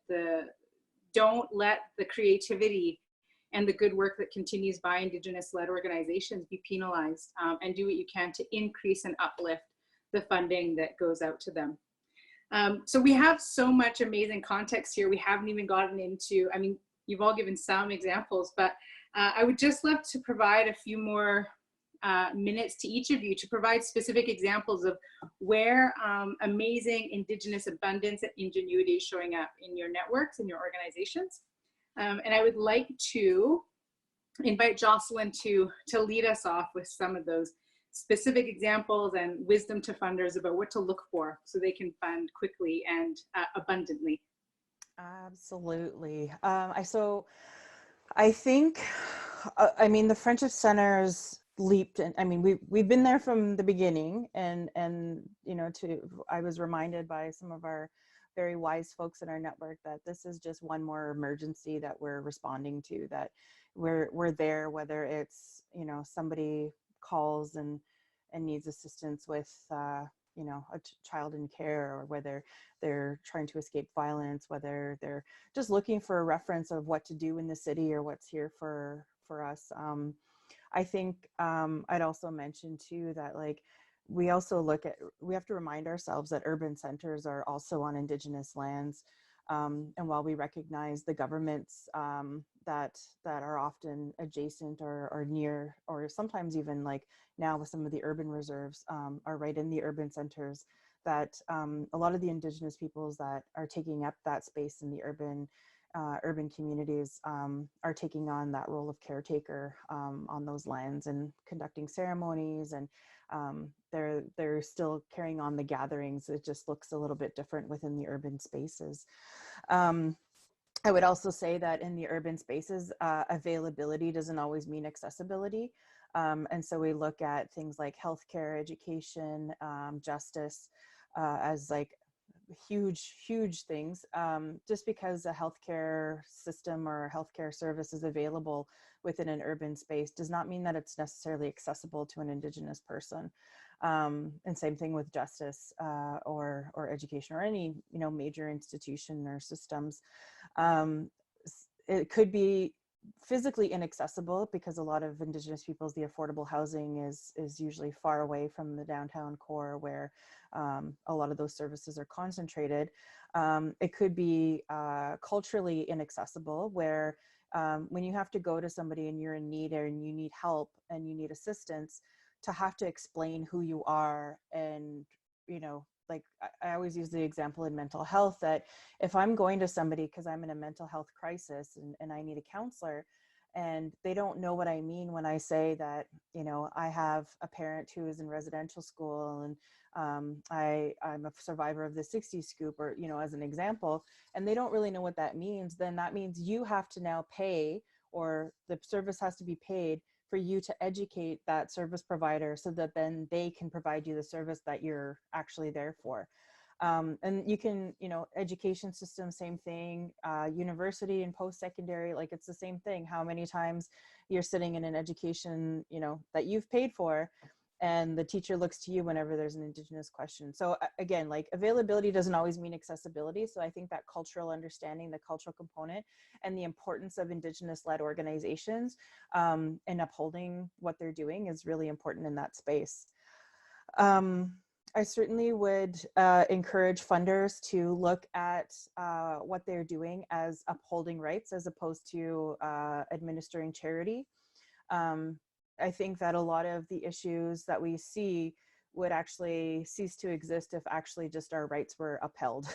don't let the creativity and the good work that continues by Indigenous-led organizations be penalized, and do what you can to increase and uplift the funding that goes out to them. So we have so much amazing context here. We haven't even gotten into, I mean, you've all given some examples, but I would just love to provide a few more minutes to each of you to provide specific examples of where amazing Indigenous abundance and ingenuity is showing up in your networks and your organizations. And I would like to invite Jocelyn to lead us off with some of those specific examples and wisdom to funders about what to look for so they can fund quickly and abundantly. Absolutely. So I think, I mean, the Friendship Centers leaped, and I mean we've been there from the beginning, and you know, I was reminded by some of our very wise folks in our network that this is just one more emergency that we're responding to, that we're there, whether it's, you know, somebody calls and needs assistance with you know, a child in care, or whether they're trying to escape violence, whether they're just looking for a reference of what to do in the city or what's here for us. I think I'd also mention too that, like, we have to remind ourselves that urban centers are also on Indigenous lands. And while we recognize the governments that are often adjacent or near, or sometimes even, like now with some of the urban reserves, are right in the urban centers, that a lot of the Indigenous peoples that are taking up that space in the urban communities are taking on that role of caretaker on those lands and conducting ceremonies, and they're still carrying on the gatherings. It just looks a little bit different within the urban spaces. I would also say that in the urban spaces, availability doesn't always mean accessibility. And so we look at things like healthcare, education, justice as like huge things. Just because a healthcare system or healthcare service is available within an urban space does not mean that it's necessarily accessible to an Indigenous person. And same thing with justice or education, or any, you know, major institution or systems. It could be physically inaccessible because a lot of Indigenous peoples, the affordable housing is usually far away from the downtown core where a lot of those services are concentrated. It could be culturally inaccessible, where when you have to go to somebody and you're in need, and you need help and you need assistance, to have to explain who you are. And, you know, like I always use the example in mental health that if I'm going to somebody because I'm in a mental health crisis and I need a counselor, and they don't know what I mean when I say that, you know, I have a parent who is in residential school, and I'm a survivor of the 60s scoop, or, you know, as an example, and they don't really know what that means, then that means you have to now pay, or the service has to be paid for you to educate that service provider so that then they can provide you the service that you're actually there for. And you can, you know, education system, same thing, university and post-secondary, like it's the same thing. How many times you're sitting in an education, you know, that you've paid for, and the teacher looks to you whenever there's an Indigenous question. So again, like availability doesn't always mean accessibility. So I think that cultural understanding, the cultural component, and the importance of Indigenous-led organizations and upholding what they're doing is really important in that space. I certainly would encourage funders to look at what they're doing as upholding rights as opposed to administering charity. I think that a lot of the issues that we see would actually cease to exist if actually just our rights were upheld.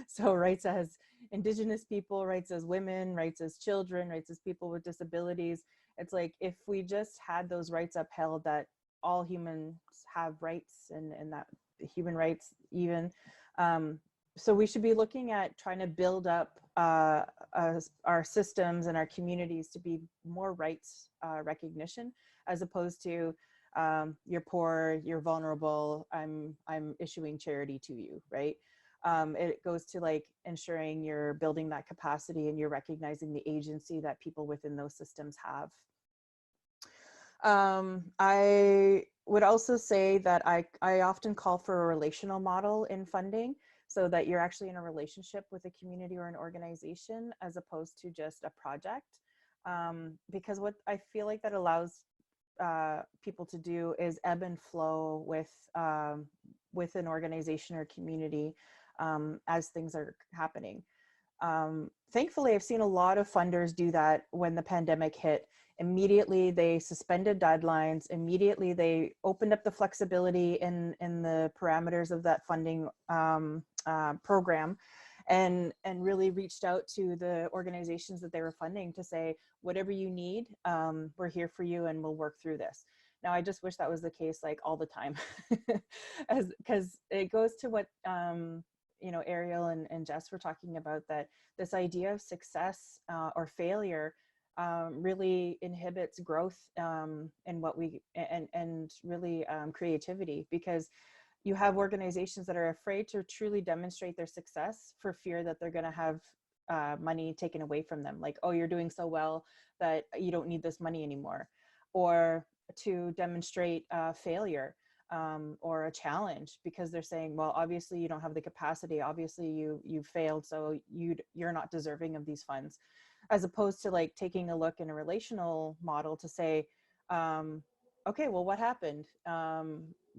So rights as Indigenous people, rights as women, rights as children, rights as people with disabilities. It's like, if we just had those rights upheld, that all humans have rights, and that human rights even. So we should be looking at trying to build up our systems and our communities to be more rights recognition, as opposed to you're poor, you're vulnerable, I'm issuing charity to you, right? It goes to like ensuring you're building that capacity and you're recognizing the agency that people within those systems have. I would also say that I often call for a relational model in funding, so that you're actually in a relationship with a community or an organization as opposed to just a project. Because what I feel like that allows people to do is ebb and flow with an organization or community as things are happening. Thankfully, I've seen a lot of funders do that when the pandemic hit. Immediately, they suspended deadlines. Immediately, they opened up the flexibility in the parameters of that funding program, and really reached out to the organizations that they were funding to say, whatever you need, we're here for you and we'll work through this. Now, I just wish that was the case like all the time, because it goes to what you know, Ariel and Jess were talking about, that this idea of success or failure really inhibits growth in what we, and really creativity, because you have organizations that are afraid to truly demonstrate their success for fear that they're going to have money taken away from them. Like, oh, you're doing so well that you don't need this money anymore. Or to demonstrate failure or a challenge, because they're saying, well, obviously you don't have the capacity. Obviously you failed, so you're not deserving of these funds. As opposed to like taking a look in a relational model to say, okay, well, what happened?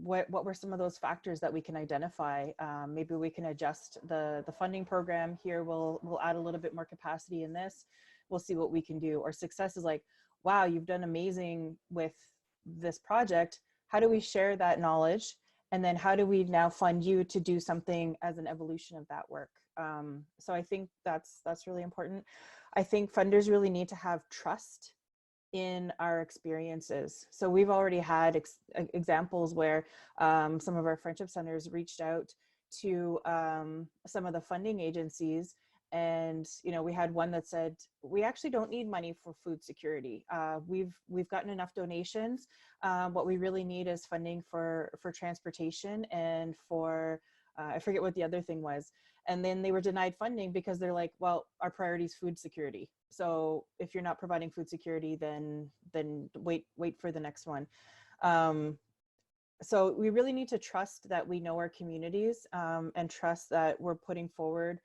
What were some of those factors that we can identify? Maybe we can adjust the funding program here. We'll add a little bit more capacity in this. We'll see what we can do. Or success is like, wow, you've done amazing with this project. How do we share that knowledge? And then how do we now fund you to do something as an evolution of that work? So I think that's really important. I think funders really need to have trust in our experiences. So we've already had examples where some of our friendship centers reached out to some of the funding agencies, and we had one that said, we actually don't need money for food security. We've gotten enough donations. What we really need is funding for transportation and for I forget what the other thing was. And then they were denied funding because they're like, well, our priority is food security. So if you're not providing food security, then wait for the next one. So we really need to trust that we know our communities and trust that we're putting forward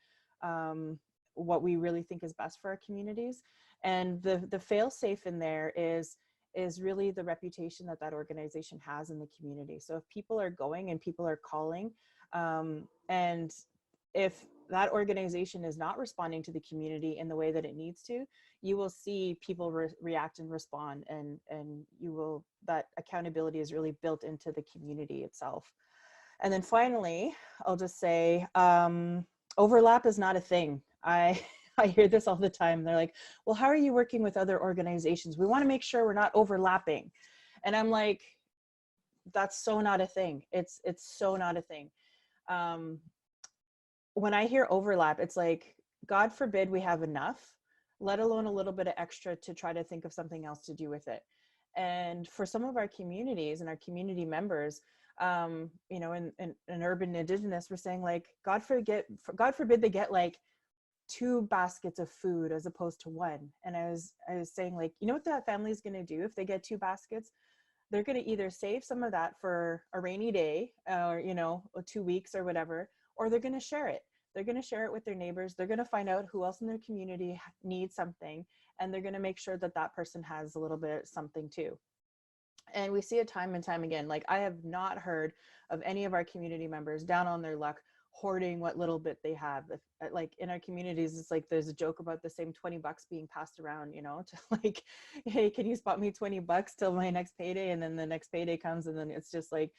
what we really think is best for our communities. And the fail-safe in there is really the reputation that organization has in the community. So if people are going and people are calling, and if that organization is not responding to the community in the way that it needs to, you will see people react and respond, and that accountability is really built into the community itself. And then finally, I'll just say, overlap is not a thing. I hear this all the time. They're like, well, how are you working with other organizations? We want to make sure we're not overlapping. And I'm like, that's so not a thing. It's so not a thing. When I hear overlap, it's like, God forbid we have enough, let alone a little bit of extra to try to think of something else to do with it. And for some of our communities and our community members, in urban Indigenous, we're saying like, God forbid they get like 2 baskets of food as opposed to 1. And I was saying like, you know what that family is going to do if they get 2 baskets? They're going to either save some of that for a rainy day or, 2 weeks or whatever, or they're going to share it. They're going to share it with their neighbors. They're going to find out who else in their community needs something, and they're going to make sure that person has a little bit something too. And we see it time and time again. Like, I have not heard of any of our community members down on their luck hoarding what little bit they have. Like in our communities, it's like there's a joke about the same $20 being passed around, to like, hey, can you spot me $20 till my next payday? And then the next payday comes, and then it's just like,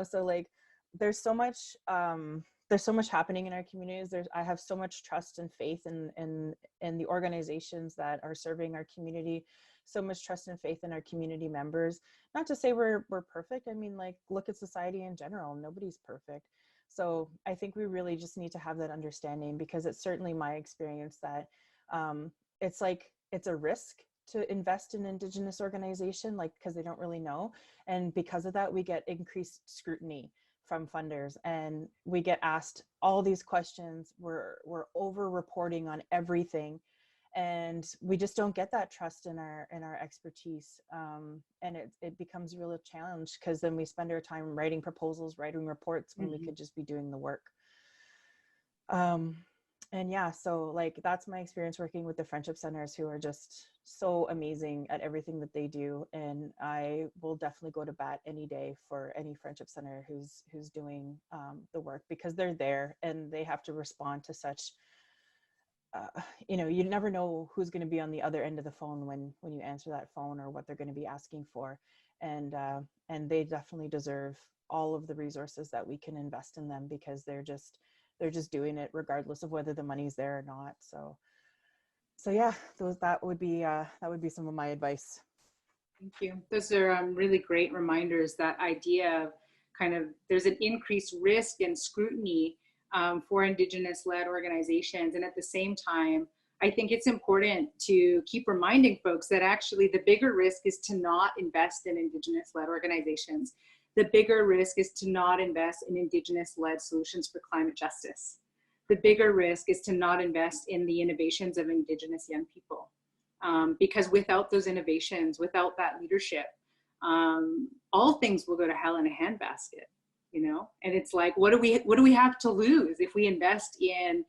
so like there's so much happening in our communities. I have so much trust and faith in the organizations that are serving our community, so much trust and faith in our community members. Not to say we're perfect. I mean, like, look at society in general. Nobody's perfect. So I think we really just need to have that understanding, because it's certainly my experience that it's like, it's a risk to invest in Indigenous organization, like, because they don't really know. And because of that, we get increased scrutiny from funders, and we get asked all these questions. We're over reporting on everything, and we just don't get that trust in our expertise, and it becomes a real challenge, because then we spend our time writing proposals, writing reports, when we could just be doing the work. And yeah, so like, that's my experience working with the friendship centers, who are just so amazing at everything that they do. And I will definitely go to bat any day for any friendship center who's doing the work, because they're there and they have to respond to such, you never know who's going to be on the other end of the phone when you answer that phone, or what they're going to be asking for. And they definitely deserve all of the resources that we can invest in them, because they're just doing it regardless of whether the money's there or not. So yeah, that would be some of my advice. Thank you. Those are really great reminders. That idea of kind of, there's an increased risk and scrutiny for Indigenous-led organizations, and at the same time, I think it's important to keep reminding folks that actually the bigger risk is to not invest in Indigenous-led organizations. The bigger risk is to not invest in Indigenous-led solutions for climate justice. The bigger risk is to not invest in the innovations of Indigenous young people. Because without those innovations, without that leadership, all things will go to hell in a handbasket, you know? And it's like, what do we have to lose if we invest in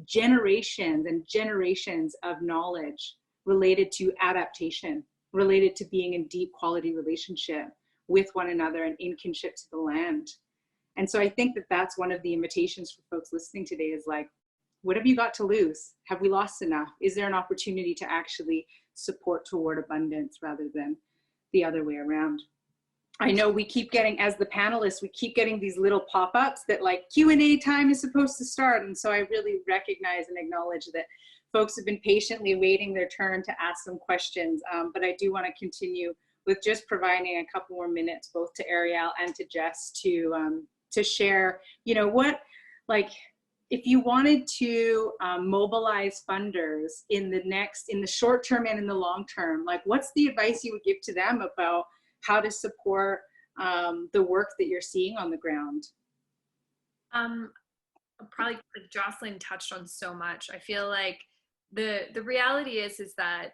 generations and generations of knowledge related to adaptation, related to being in deep quality relationship with one another and in kinship to the land? And so I think that that's one of the invitations for folks listening today is like, what have you got to lose? Have we lost enough? Is there an opportunity to actually support toward abundance rather than the other way around? I know we keep getting, as the panelists, we keep getting these little pop-ups that like Q&A time is supposed to start. And so I really recognize and acknowledge that folks have been patiently waiting their turn to ask some questions. But I do want to continue with just providing a couple more minutes, both to Ariel and to Jess to share, you know, what, like, if you wanted to mobilize funders in the short term and in the long term, like what's the advice you would give to them about how to support the work that you're seeing on the ground? Probably like Jocelyn touched on so much. I feel like the reality is that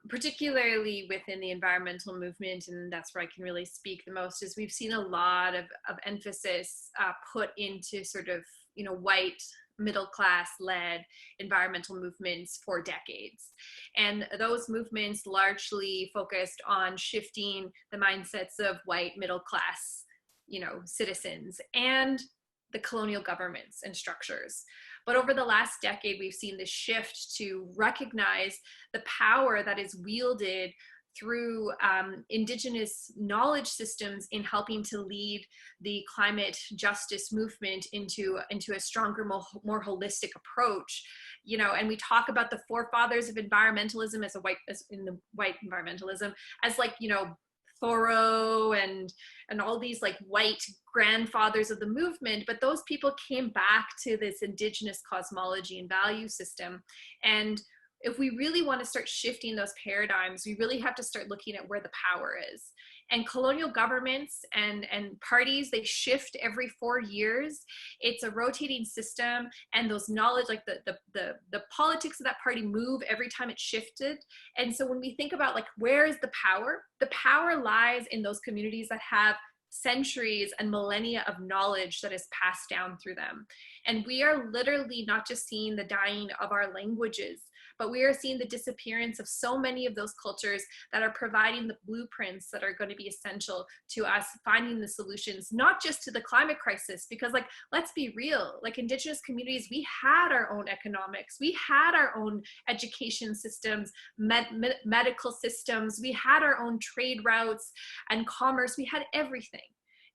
particularly within the environmental movement, and that's where I can really speak the most, is we've seen a lot of emphasis put into sort of, you know, white middle class led environmental movements for decades. And those movements largely focused on shifting the mindsets of white middle class, you know, citizens and the colonial governments and structures. But over the last decade, we've seen this shift to recognize the power that is wielded through Indigenous knowledge systems in helping to lead the climate justice movement into a stronger, more holistic approach. You know, and we talk about the forefathers of environmentalism as in the white environmentalism as like, you know, Thoreau and all these like white grandfathers of the movement, but those people came back to this Indigenous cosmology and value system. And if we really want to start shifting those paradigms, we really have to start looking at where the power is. And colonial governments and parties, they shift every 4 years. It's a rotating system, and those knowledge, like the politics of that party move every time it's shifted. And so when we think about like, where is the power lies in those communities that have centuries and millennia of knowledge that is passed down through them. And we are literally not just seeing the dying of our languages, but we are seeing the disappearance of so many of those cultures that are providing the blueprints that are going to be essential to us finding the solutions, not just to the climate crisis, because like, let's be real, like Indigenous communities, we had our own economics, we had our own education systems, medical systems, we had our own trade routes and commerce, we had everything.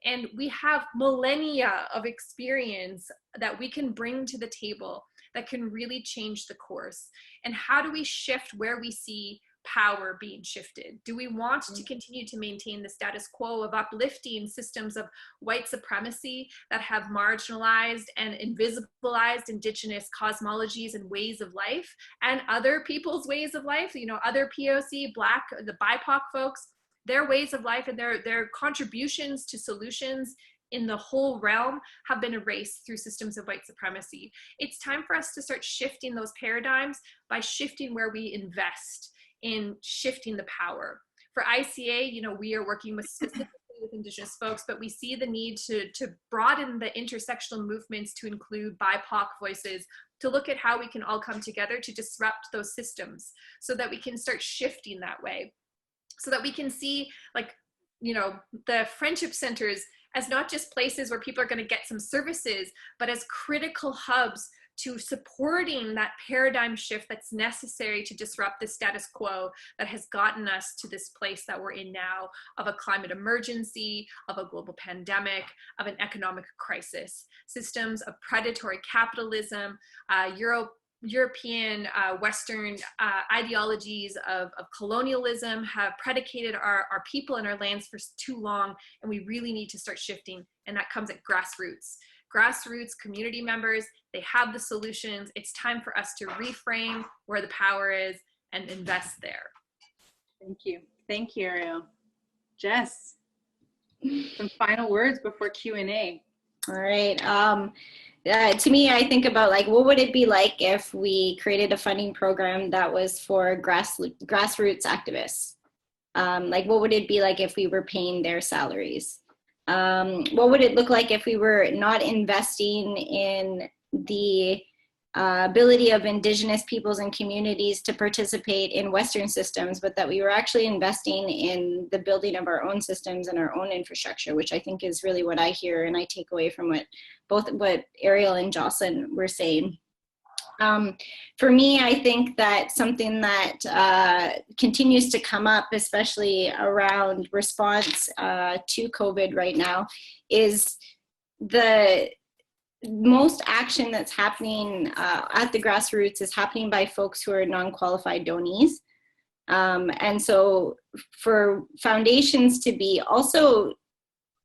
And we have millennia of experience that we can bring to the table that can really change the course. And how do we shift where we see power being shifted? Do we want to continue to maintain the status quo of uplifting systems of white supremacy that have marginalized and invisibilized Indigenous cosmologies and ways of life and other people's ways of life, you know, other POC, Black, the BIPOC folks, their ways of life and their contributions to solutions in the whole realm have been erased through systems of white supremacy. It's time for us to start shifting those paradigms by shifting where we invest in shifting the power. For ICA, you know, we are working with specifically with Indigenous folks, but we see the need to broaden the intersectional movements to include BIPOC voices, to look at how we can all come together to disrupt those systems so that we can start shifting that way. So that we can see, like, you know, the friendship centers as not just places where people are going to get some services, but as critical hubs to supporting that paradigm shift that's necessary to disrupt the status quo that has gotten us to this place that we're in now of a climate emergency, of a global pandemic, of an economic crisis. Systems of predatory capitalism, European Western ideologies of colonialism have predicated our people and our lands for too long, and we really need to start shifting, and that comes at grassroots. grassroots community members, they have the solutions. It's time for us to reframe where the power is and invest there. Thank you. Thank you, Ariel. Jess, some final words before Q&A. All right. To me, I think about like, what would it be like if we created a funding program that was for grassroots activists? Like, what would it be like if we were paying their salaries? What would it look like if we were not investing in the ability of Indigenous peoples and communities to participate in Western systems, but that we were actually investing in the building of our own systems and our own infrastructure, which I think is really what I hear and I take away from what Ariel and Jocelyn were saying. For me, I think that something that continues to come up, especially around response to COVID right now, is the most action that's happening at the grassroots is happening by folks who are non-qualified donees. And so for foundations to be also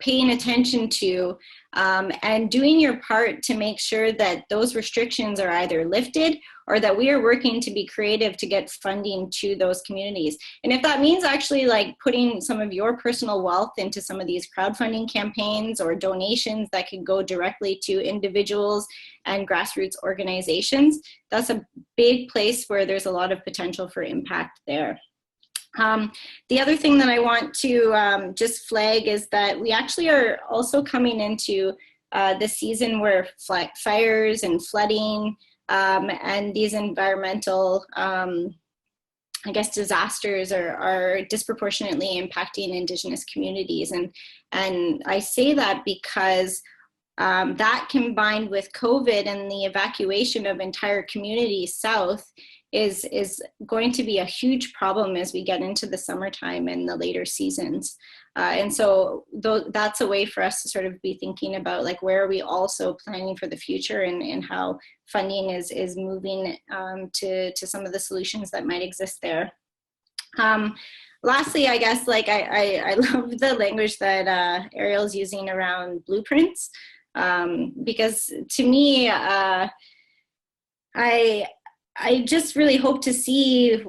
paying attention to and doing your part to make sure that those restrictions are either lifted or that we are working to be creative to get funding to those communities. And if that means actually like putting some of your personal wealth into some of these crowdfunding campaigns or donations that could go directly to individuals and grassroots organizations, that's a big place where there's a lot of potential for impact there. The other thing that I want to just flag is that we actually are also coming into the season where fires and flooding and these environmental, I guess, disasters are disproportionately impacting Indigenous communities. And I say that because that combined with COVID and the evacuation of entire communities south is going to be a huge problem as we get into the summertime and the later seasons. And so that's a way for us to sort of be thinking about like, where are we also planning for the future and how funding is moving to some of the solutions that might exist there. Lastly, I guess, like I love the language that Ariel's using around blueprints, because to me, I just really hope to see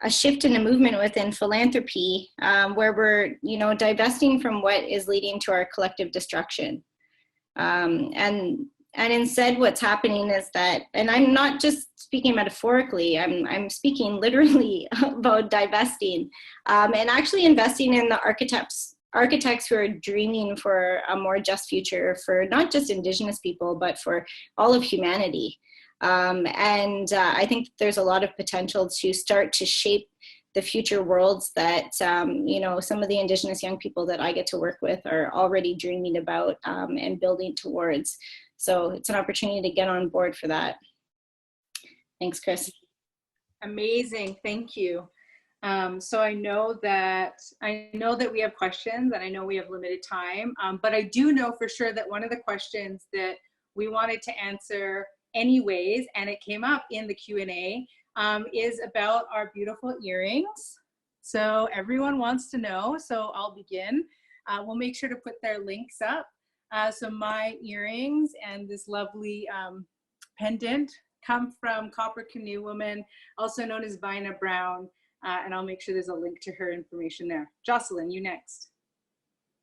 a shift in the movement within philanthropy, where we're, divesting from what is leading to our collective destruction. And instead what's happening is that, and I'm not just speaking metaphorically, I'm speaking literally about divesting, and actually investing in the architects who are dreaming for a more just future for not just Indigenous people, but for all of humanity. I think there's a lot of potential to start to shape the future worlds that, some of the Indigenous young people that I get to work with are already dreaming about and building towards. So it's an opportunity to get on board for that. Thanks, Chris. Amazing, thank you. So I know that we have questions and I know we have limited time, but I do know for sure that one of the questions that we wanted to answer anyways, and it came up in the Q&A, is about our beautiful earrings. So everyone wants to know, so I'll begin. We'll make sure to put their links up. So my earrings and this lovely pendant come from Copper Canoe woman, also known as Vina Brown, and I'll make sure there's a link to her information there. Jocelyn, you next.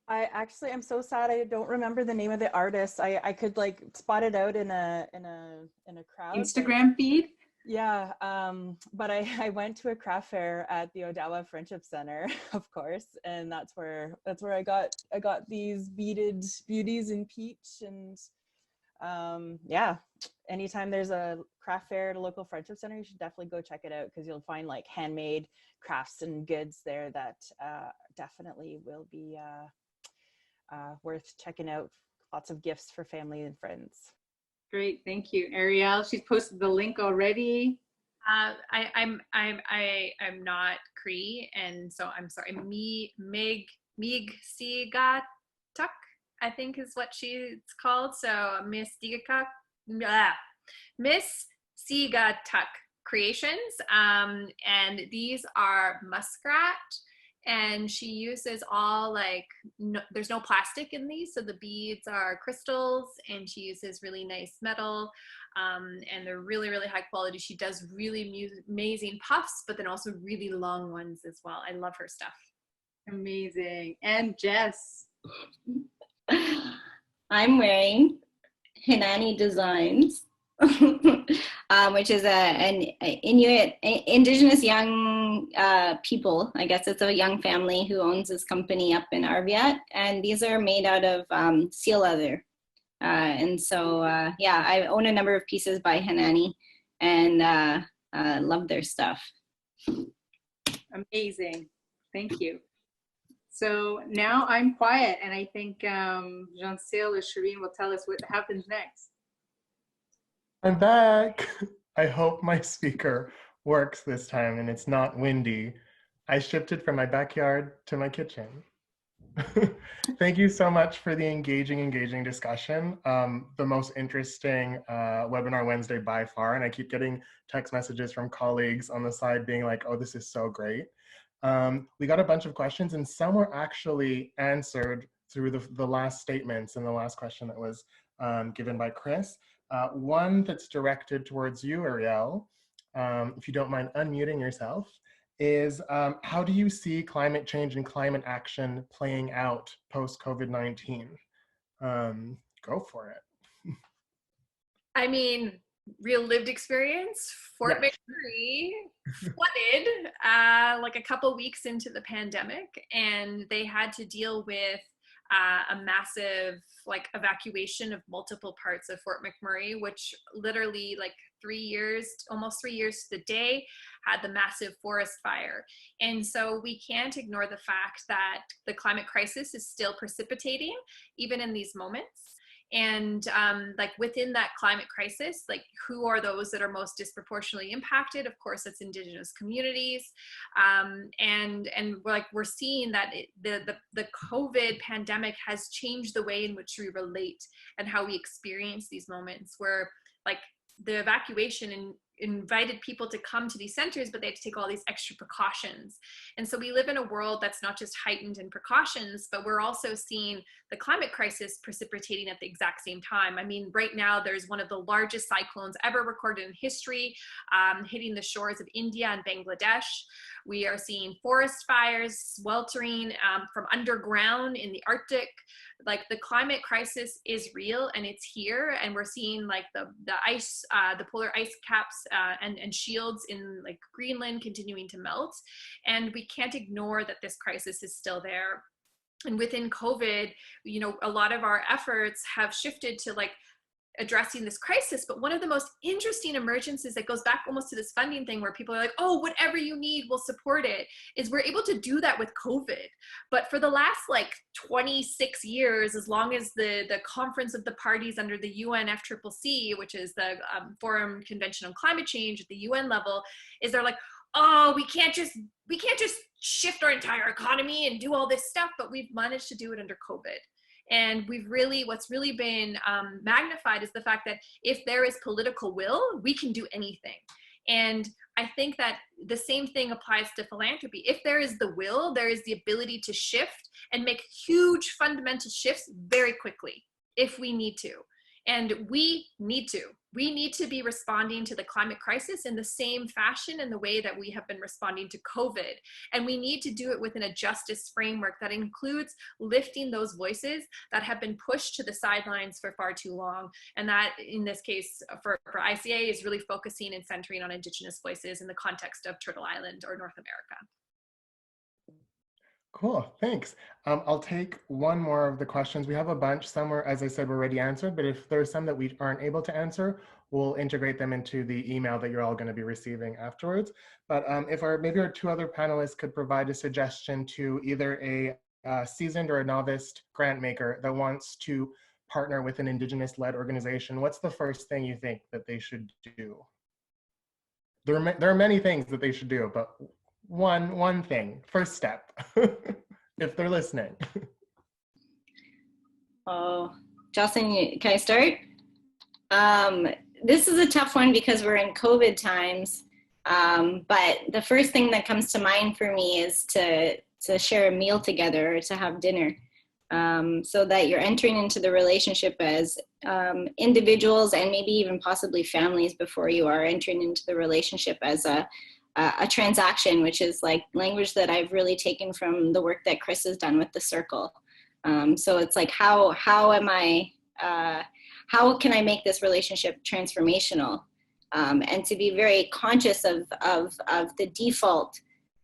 I'm so sad I don't remember the name of the artist. I could like spot it out in a crowd. Instagram feed? Yeah, but I went to a craft fair at the Odawa Friendship Center, of course, and that's where I got these beaded beauties in peach. And yeah, anytime there's a craft fair at a local friendship center, you should definitely go check it out, because you'll find like handmade crafts and goods there that definitely will be worth checking out. Lots of gifts for family and friends. Great, thank you. Ariel, she's posted the link already. I'm not Cree, and so I'm sorry. Mikisikahtak, I think is what she's called. So Mikisikahtak Creations, and these are muskrat and she uses all like, no, there's no plastic in these, so the beads are crystals, and she uses really nice metal, and they're really, really high quality. She does really amazing puffs, but then also really long ones as well. I love her stuff. Amazing. And Jess? I'm wearing Hinaai Designs, which is an Inuit, Indigenous young people. I guess it's a young family who owns this company up in Arviat, and these are made out of seal leather. And so, yeah, I own a number of pieces by Hinaai, and love their stuff. Amazing. Thank you. So now I'm quiet, and I think Jean-Cyle or Shireen will tell us what happens next. I'm back. I hope my speaker works this time and it's not windy. I shifted from my backyard to my kitchen. Thank you so much for the engaging discussion. The most interesting webinar Wednesday by far, and I keep getting text messages from colleagues on the side being like, oh, this is so great. We got a bunch of questions, and some were actually answered through the last statements and the last question that was given by Chris. One that's directed towards you, Ariel, if you don't mind unmuting yourself, is how do you see climate change and climate action playing out post-COVID-19? Go for it. I mean, real lived experience. Fort McMurray flooded like a couple weeks into the pandemic, and they had to deal with a massive like evacuation of multiple parts of Fort McMurray, which literally like almost 3 years to the day, had the massive forest fire. And so we can't ignore the fact that the climate crisis is still precipitating even in these moments. And like within that climate crisis, like who are those that are most disproportionately impacted? Of course, it's Indigenous communities. And we're seeing that the COVID pandemic has changed the way in which we relate and how we experience these moments, where like the evacuation invited people to come to these centers, but they had to take all these extra precautions. And so we live in a world that's not just heightened in precautions, but we're also seeing the climate crisis precipitating at the exact same time. I mean, right now there's one of the largest cyclones ever recorded in history hitting the shores of India and Bangladesh. We are seeing forest fires sweltering from underground in the Arctic. Like the climate crisis is real and it's here, and we're seeing like the ice, the polar ice caps and shields in like Greenland continuing to melt, and we can't ignore that this crisis is still there. And within COVID, you know, a lot of our efforts have shifted to like addressing this crisis, but one of the most interesting emergences that goes back almost to this funding thing where people are like, oh, whatever you need, we'll support it, is we're able to do that with COVID. But for the last like 26 years, as long as the Conference of the Parties under the UNFCCC, which is the Forum Convention on Climate Change at the UN level, is they're like, oh, we can't just shift our entire economy and do all this stuff, but we've managed to do it under COVID. And what's really been magnified is the fact that if there is political will, we can do anything. And I think that the same thing applies to philanthropy. If there is the will, there is the ability to shift and make huge fundamental shifts very quickly if we need to. And we need to be responding to the climate crisis in the same fashion and the way that we have been responding to COVID. And we need to do it within a justice framework that includes lifting those voices that have been pushed to the sidelines for far too long. And that, in this case, for ICA, is really focusing and centering on Indigenous voices in the context of Turtle Island or North America. Cool, thanks. I'll take one more of the questions. We have a bunch. Some were, as I said, were already answered, but if there's some that we aren't able to answer, we'll integrate them into the email that you're all going to be receiving afterwards. But if maybe our two other panelists could provide a suggestion to either a seasoned or a novice grant maker that wants to partner with an Indigenous-led organization, what's the first thing you think that they should do? There are many things that they should do, but one thing, first step, if they're listening. Oh, Jocelyn, can I start? This is a tough one because we're in COVID times, but the first thing that comes to mind for me is to share a meal together or to have dinner. So that you're entering into the relationship as individuals and maybe even possibly families before you are entering into the relationship as a transaction, which is like language that I've really taken from the work that Chris has done with the circle. So it's like, how can I make this relationship transformational? And to be very conscious of the default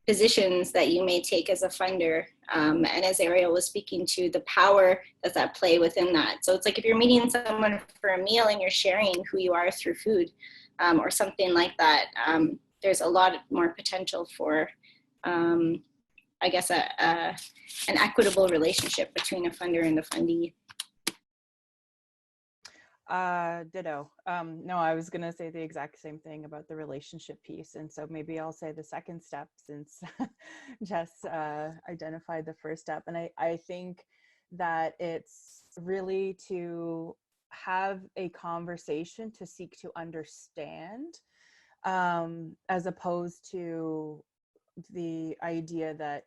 positions that you may take as a funder. And as Ariel was speaking to, the power that's at play within that. So it's like if you're meeting someone for a meal and you're sharing who you are through food or something like that, there's a lot more potential for, I guess, an equitable relationship between a funder and a fundee. Ditto. No, I was going to say the exact same thing about the relationship piece. And so maybe I'll say the second step, since Jess identified the first step. And I think that it's really to have a conversation to seek to understand, as opposed to the idea that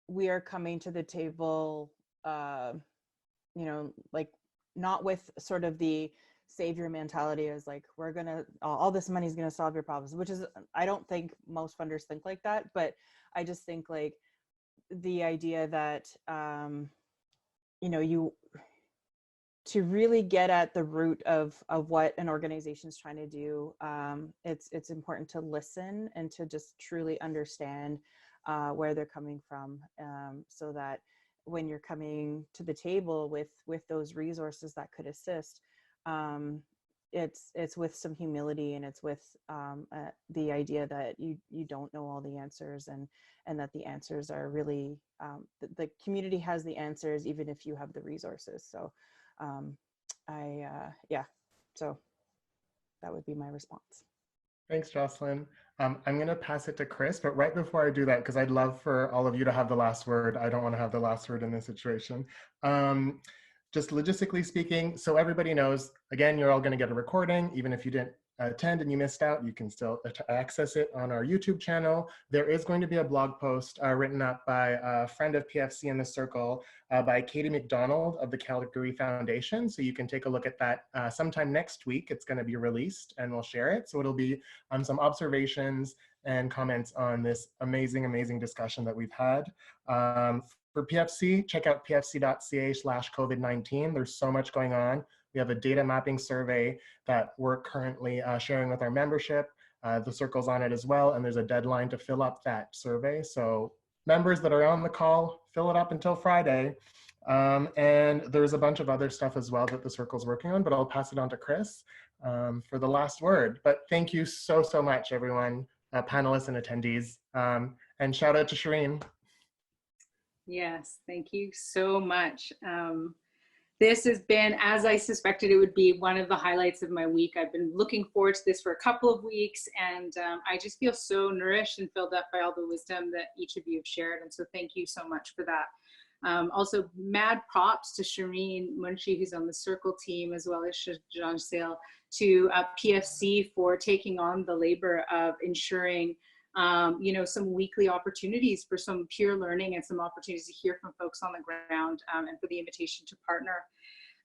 we are coming to the table, like, not with sort of the savior mentality as like, we're gonna, all this money is gonna solve your problems, which is, I don't think most funders think like that, but I just think like the idea that, to really get at the root of what an organization is trying to do, it's important to listen and to just truly understand where they're coming from, so that when you're coming to the table with those resources that could assist, it's with some humility, and it's with the idea that you don't know all the answers, and that the answers are really, the community has the answers even if you have the resources. So so that would be my response. Thanks, Jocelyn. I'm going to pass it to Chris, but right before I do that, because I'd love for all of you to have the last word, I don't want to have the last word in this situation. Just logistically speaking, so everybody knows, again, you're all going to get a recording. Even if you didn't attend and you missed out, you can still access it on our YouTube channel. There is going to be a blog post written up by a friend of PFC in the circle, by Katie McDonald of the Calgary Foundation. So you can take a look at that sometime next week. It's going to be released and we'll share it. So it'll be some observations and comments on this amazing, amazing discussion that we've had. For PFC, check out pfc.ca/COVID-19. There's so much going on. We have a data mapping survey that we're currently sharing with our membership. The circle's on it as well, and there's a deadline to fill up that survey. So members that are on the call, fill it up until Friday. And there's a bunch of other stuff as well that the circle's working on, but I'll pass it on to Chris for the last word. But thank you so, so much, everyone, panelists and attendees. And shout out to Shireen. Yes, thank you so much. This has been, as I suspected it would be, one of the highlights of my week. I've been looking forward to this for a couple of weeks, and I just feel so nourished and filled up by all the wisdom that each of you have shared. And so thank you so much for that. Also, mad props to Shireen Munshi, who's on the Circle team, as well as Jean Sale, to PFC for taking on the labor of ensuring some weekly opportunities for some peer learning and some opportunities to hear from folks on the ground, and for the invitation to partner.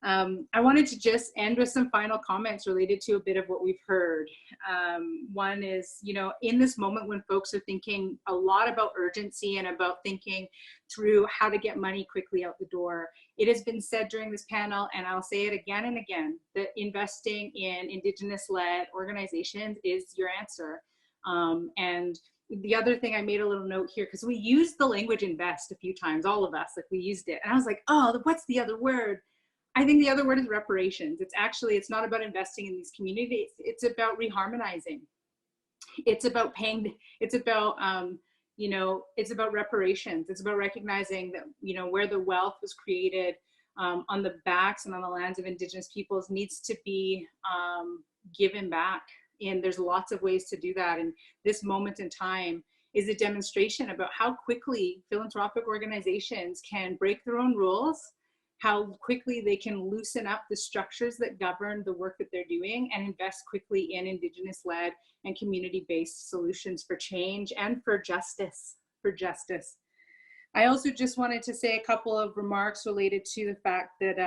I wanted to just end with some final comments related to a bit of what we've heard. One is, in this moment when folks are thinking a lot about urgency and about thinking through how to get money quickly out the door, it has been said during this panel, and I'll say it again and again, that investing in Indigenous-led organizations is your answer. And the other thing, I made a little note here, because we used the language invest a few times, all of us, like we used it. And I was like, oh, what's the other word? I think the other word is reparations. It's not about investing in these communities. It's about reharmonizing. It's about paying, it's about reparations. It's about recognizing that, where the wealth was created on the backs and on the lands of Indigenous peoples needs to be given back. And there's lots of ways to do that. And this moment in time is a demonstration about how quickly philanthropic organizations can break their own rules, how quickly they can loosen up the structures that govern the work that they're doing, and invest quickly in Indigenous-led and community-based solutions for change and for justice. I also just wanted to say a couple of remarks related to the fact that,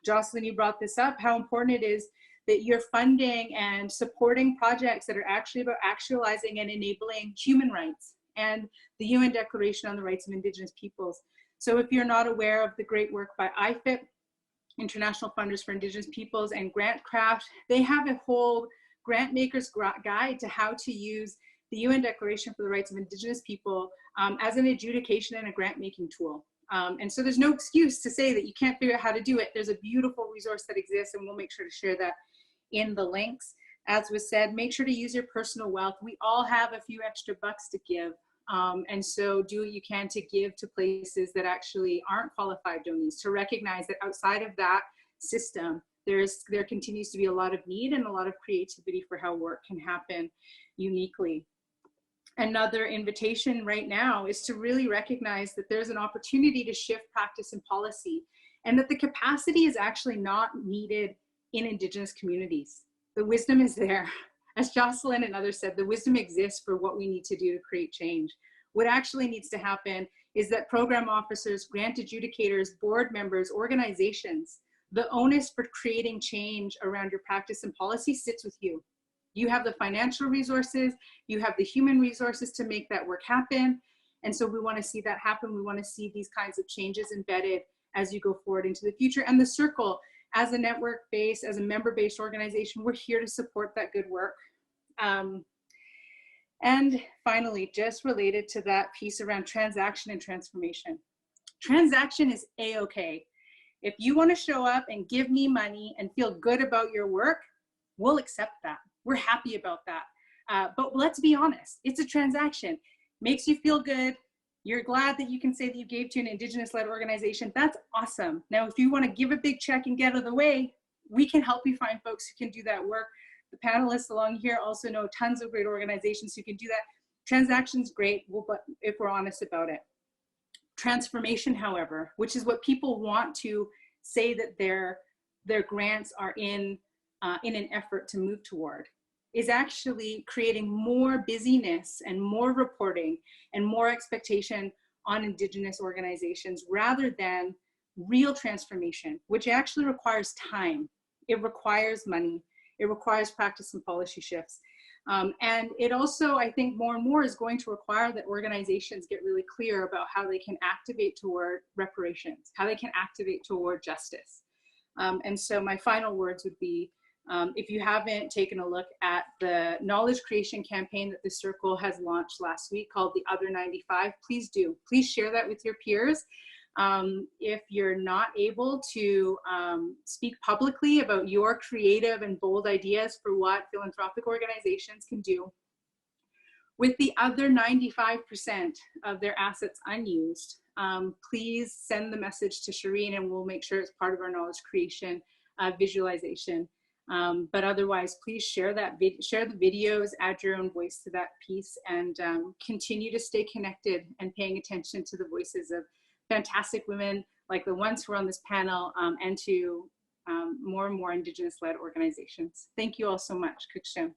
Jocelyn, you brought this up, how important it is that you're funding and supporting projects that are actually about actualizing and enabling human rights and the UN Declaration on the Rights of Indigenous Peoples. So if you're not aware of the great work by OIYPP, International Funders for Indigenous Peoples, and GrantCraft, they have a whole grant maker's guide to how to use the UN Declaration for the Rights of Indigenous People as an adjudication and a grant making tool. And so there's no excuse to say that you can't figure out how to do it. There's a beautiful resource that exists, and we'll make sure to share that in the links. As was said, make sure to use your personal wealth. We all have a few extra bucks to give. And so do what you can to give to places that actually aren't qualified donees, to recognize that outside of that system, there continues to be a lot of need and a lot of creativity for how work can happen uniquely. Another invitation right now is to really recognize that there's an opportunity to shift practice and policy, and that the capacity is actually not needed in Indigenous communities. The wisdom is there. As Jocelyn and others said, the wisdom exists for what we need to do to create change. What actually needs to happen is that program officers, grant adjudicators, board members, organizations, the onus for creating change around your practice and policy sits with you. You have the financial resources, you have the human resources to make that work happen. And so we want to see that happen. We want to see these kinds of changes embedded as you go forward into the future. And the Circle, as a network-based, as a member-based organization, we're here to support that good work. And finally, just related to that piece around transaction and transformation. Transaction is A-okay. If you want to show up and give me money and feel good about your work, we'll accept that. We're happy about that. But let's be honest, it's a transaction. Makes you feel good. You're glad that you can say that you gave to an Indigenous-led organization. That's awesome. Now, if you want to give a big check and get out of the way, we can help you find folks who can do that work. The panelists along here also know tons of great organizations who can do that. Transaction's great, but if we're honest about it. Transformation, however, which is what people want to say that their grants are in an effort to move toward, is actually creating more busyness and more reporting and more expectation on Indigenous organizations rather than real transformation, which actually requires time. It requires money. It requires practice and policy shifts. And it also, I think, more and more is going to require that organizations get really clear about how they can activate toward reparations, how they can activate toward justice. And so my final words would be, if you haven't taken a look at the knowledge creation campaign that the Circle has launched last week called The Other 95, please do. Please share that with your peers. If you're not able to speak publicly about your creative and bold ideas for what philanthropic organizations can do, with the other 95% of their assets unused, please send the message to Shireen and we'll make sure it's part of our knowledge creation visualization. But otherwise, please share share the videos, add your own voice to that piece, and continue to stay connected and paying attention to the voices of fantastic women like the ones who are on this panel, and to more and more Indigenous-led organizations. Thank you all so much. Kukshem.